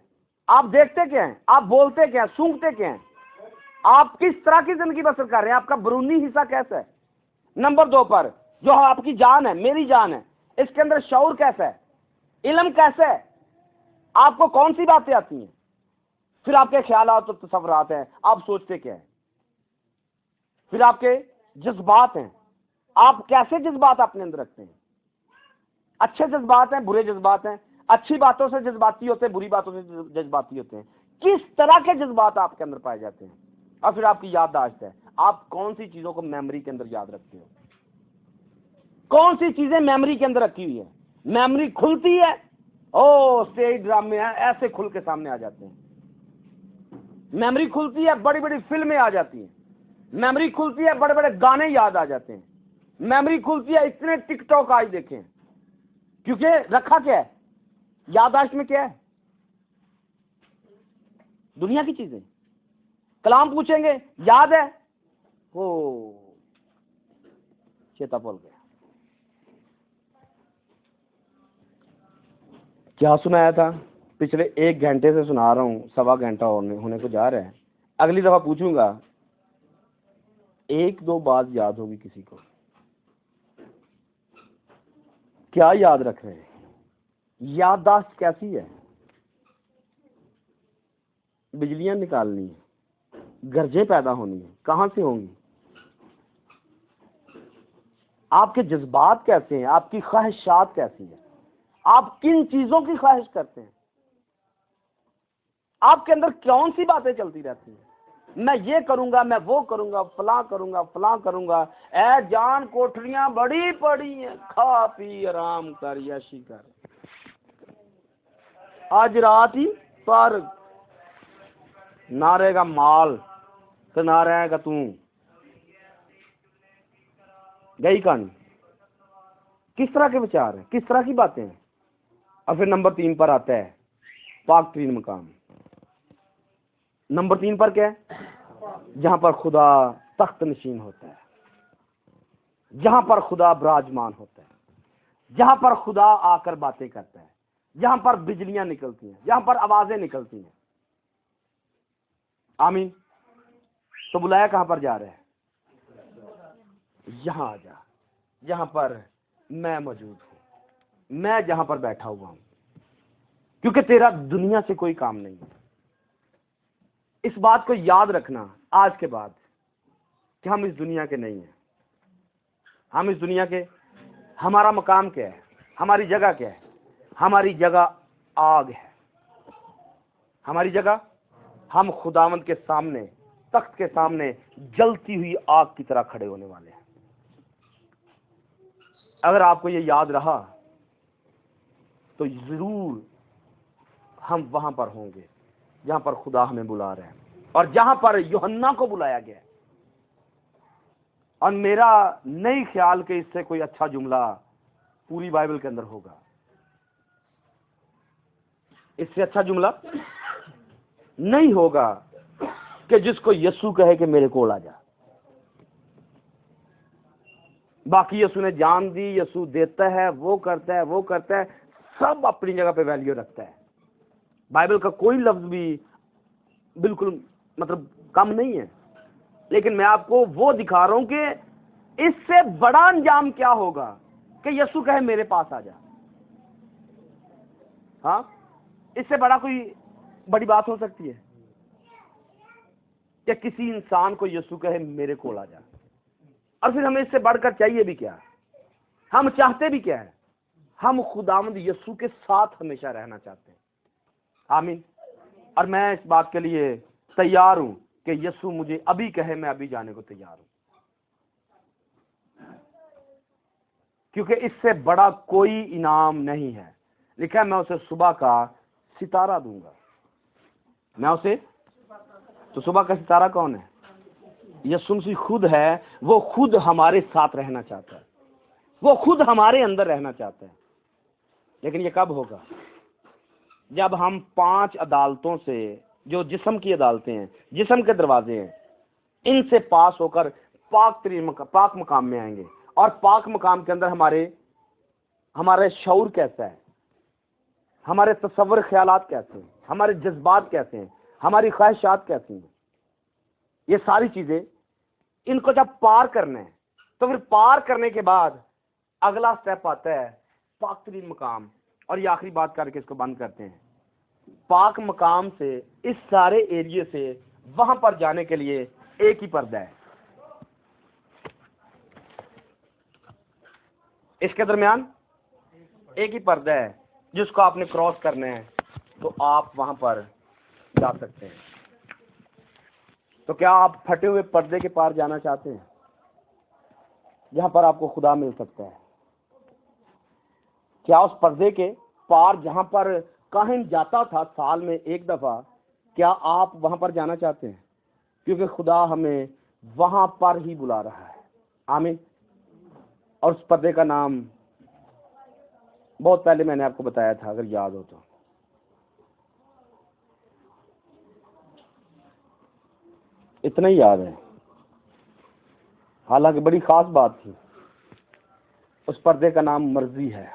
आप देखते क्या हैं, आप बोलते क्या हैं, सूंघते क्या हैं, आप किस तरह की जिंदगी बसर कर रहे हैं, आपका बरूनी हिस्सा कैसा है। नंबर 2 पर जो आपकी जान है, मेरी जान है, इसके अंदर शऊर कैसा है, इल्म कैसा है, आपको कौन सी बातें आती हैं, फिर आपके ख्यालात और तसव्वुरात हैं, आप सोचते क्या हैं, फिर आपके जज्बात हैं, आप कैसे जज्बात अपने अंदर रखते हैं। अच्छे जज्बात हैं, बुरे जज्बात हैं, अच्छी बातों से जज्बाती होते हैं, बुरी बातों से जज्बाती होते हैं। किस तरह के जज्बात आपके अंदर पाए जाते हैं। और फिर आपकी याददाश्त है, आप कौन सी चीजों को मेमोरी के अंदर याद रखते हो, कौन सी चीजें मेमोरी के अंदर रखी हुई है। मेमोरी खुलती है, ओ स्टेज ड्रामे हैं ऐसे खुल के सामने आ जाते हैं। मेमोरी खुलती है, बड़ी बड़ी फिल्में आ जाती हैं। मेमोरी खुलती है, बड़े बड़े गाने याद आ जाते हैं। मेमोरी खुलती है, इतने टिकटॉक आज देखें, क्योंकि रखा क्या है याददाश्त में, क्या है दुनिया की चीजें। कलाम पूछेंगे याद है, ओ चेता भूल गया। क्या सुनाया था, पिछले 1 घंटे से सुना रहा हूं, 1.25 घंटा होने को जा रहा है। अगली दफा पूछूंगा, 1-2 बात याद होगी किसी को, क्या याद रख रहे हैं, याददाश्त कैसी है। बिजलियां निकालनी है, गरजें पैदा होनी है, कहां से होंगी। आपके जज्बात कैसे हैं, आपकी ख्वाहिशात कैसी है, आप किन चीजों की ख्वाहिश करते हैं, आपके अंदर कौन सी बातें चलती रहती हैं। मैं ये करूंगा, मैं वो करूंगा, फलां करूंगा, फलां करूंगा। ऐ जान कोठरियां बड़ी पड़ी हैं, खा पी आराम कर, यशी कर, आज रात ही पर ना रहेगा माल तो ना रहेगा तू। गई कहानी। किस तरह के विचार हैं, किस तरह की बातें हैं। और फिर नंबर 3 पर आता है पाक तरीन मकाम। नंबर 3 पर क्या है, जहां पर खुदा तख्त नशीन होता है, जहां पर खुदा विराजमान होता है, जहां पर खुदा आकर बातें करता है, जहां पर बिजलियां निकलती हैं, जहां पर आवाजें निकलती हैं। आमीन। तो बुलाया कहां पर जा रहे हैं, यहां आ जा, जहां पर मैं मौजूद हूं, मैं जहां पर बैठा हुआ हूं, क्योंकि तेरा दुनिया से कोई काम नहीं है। इस बात को याद रखना आज के बाद कि हम इस दुनिया के नहीं हैं, हम इस दुनिया के, हमारा मकाम क्या है, हमारी जगह क्या है? हमारी जगह आग है। हमारी जगह, हम खुदावंद के सामने, तख्त के सामने जलती हुई आग की तरह खड़े होने वाले हैं। अगर आपको ये याद रहा तो जरूर हम वहां पर होंगे जहां पर खुदा हमें बुला रहे हैं और जहां पर यूहन्ना को बुलाया गया है। और मेरा नहीं ख्याल कि इससे कोई अच्छा जुमला पूरी बाइबल के अंदर होगा। इससे अच्छा जुमला नहीं होगा कि जिसको यीशु कहे कि मेरे कोल आ जा। बाकी यीशु ने जान दी, यीशु देता है, वो करता है, वो करता है, सब अपनी जगह पे वैल्यू रखता है। बाइबल का कोई लफ्ज भी बिल्कुल मतलब कम नहीं है। लेकिन मैं आपको वो दिखा रहा हूं कि इससे बड़ा अंजाम क्या होगा कि यीशु कहे मेरे पास आ जा। हाँ, इससे बड़ा कोई बड़ी बात हो सकती है कि किसी इंसान को यीशु कहे मेरे कोल आ जा। और फिर हमें इससे बढ़कर चाहिए भी क्या? हम चाहते भी क्या है? हम खुदावंद यीशु के साथ हमेशा रहना चाहते हैं। आमीन। और मैं इस बात के लिए तैयार हूं कि यीशु मुझे अभी कहे, मैं अभी जाने को तैयार हूं, क्योंकि इससे बड़ा कोई इनाम नहीं है। लिखा है मैं उसे सुबह का सितारा दूंगा। मैं उसे, तो सुबह का सितारा कौन है? यीशु मसीह खुद है। वो खुद हमारे साथ रहना चाहता है, वो खुद हमारे अंदर रहना चाहता है। लेकिन ये कब होगा? जब हम 5 अदालतों से, जो जिस्म की अदालतें हैं, जिस्म के दरवाजे हैं, इनसे पास होकर पाक मकाम में आएंगे। और पाक मकाम के अंदर हमारे शऊर कैसा है, हमारे तसव्वुर ख्यालात कैसे हैं, हमारे जज्बात कैसे हैं, हमारी ख्वाहिशात कैसी हैं, ये सारी चीजें, इनको जब पार करना है तो फिर पार करने के बाद अगला स्टेप आता है पाक तरीन मकाम। और ये आखिरी बात करके इसको बंद करते हैं। पाक मकाम से, इस सारे एरिया से वहां पर जाने के लिए एक ही पर्दा है। इसके दरमियान एक ही पर्दा है जिसको आपने क्रॉस करना है तो आप वहां पर जा सकते हैं। तो क्या आप फटे हुए पर्दे के पार जाना चाहते हैं, जहां पर आपको खुदा मिल सकता है? क्या उस पर्दे के पार जहां पर काहिन जाता था साल में एक दफा, क्या आप वहां पर जाना चाहते हैं? क्योंकि खुदा हमें वहां पर ही बुला रहा है। आमीन। और उस पर्दे का नाम बहुत पहले मैंने आपको बताया था, अगर याद हो तो। इतना ही याद है, हालांकि बड़ी खास बात थी। उस पर्दे का नाम मर्जी है।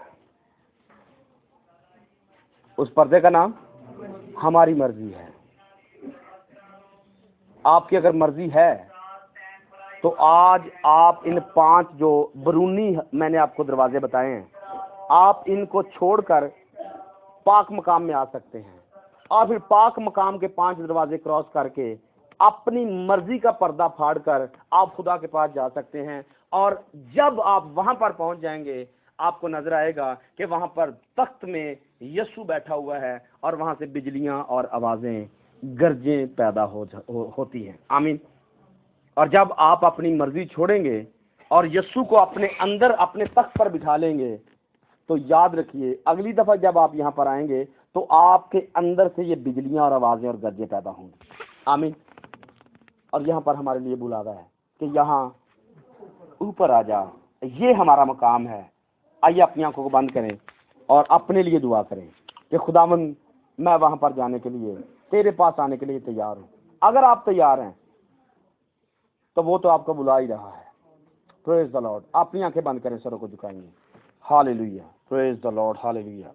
उस पर्दे का नाम हमारी मर्जी है। आपकी अगर मर्जी है तो आज आप इन 5 जो बरूनी मैंने आपको दरवाजे बताए हैं, आप इनको छोड़कर पाक मकाम में आ सकते हैं। और फिर पाक मकाम के 5 दरवाजे क्रॉस करके अपनी मर्जी का पर्दा फाड़कर आप खुदा के पास जा सकते हैं। और जब आप वहां पर पहुंच जाएंगे, आपको नजर आएगा कि वहां पर तख्त में यीशु बैठा हुआ है और वहां से बिजलियां और आवाजें, गरजें पैदा होती हैं। आमीन। और जब आप अपनी मर्जी छोड़ेंगे और यीशु को अपने अंदर अपने तख्त पर बिठा लेंगे, तो याद रखिए अगली दफा जब आप यहाँ पर आएंगे तो आपके अंदर से ये बिजलियां और आवाजें और गरजें पैदा होंगी। आमीन। और यहाँ पर हमारे लिए बुलावा है कि यहाँ ऊपर आ जा, ये हमारा मकाम है। आइए अपनी आंखों को बंद करें और अपने लिए दुआ करें कि खुदावंद, मैं वहां पर जाने के लिए, तेरे पास आने के लिए तैयार हूं। अगर आप तैयार हैं तो वो तो आपको बुला ही रहा है। Praise the lord. अपनी आंखें बंद करें, सरों को झुकाएंगे। Hallelujah, praise the lord, hallelujah.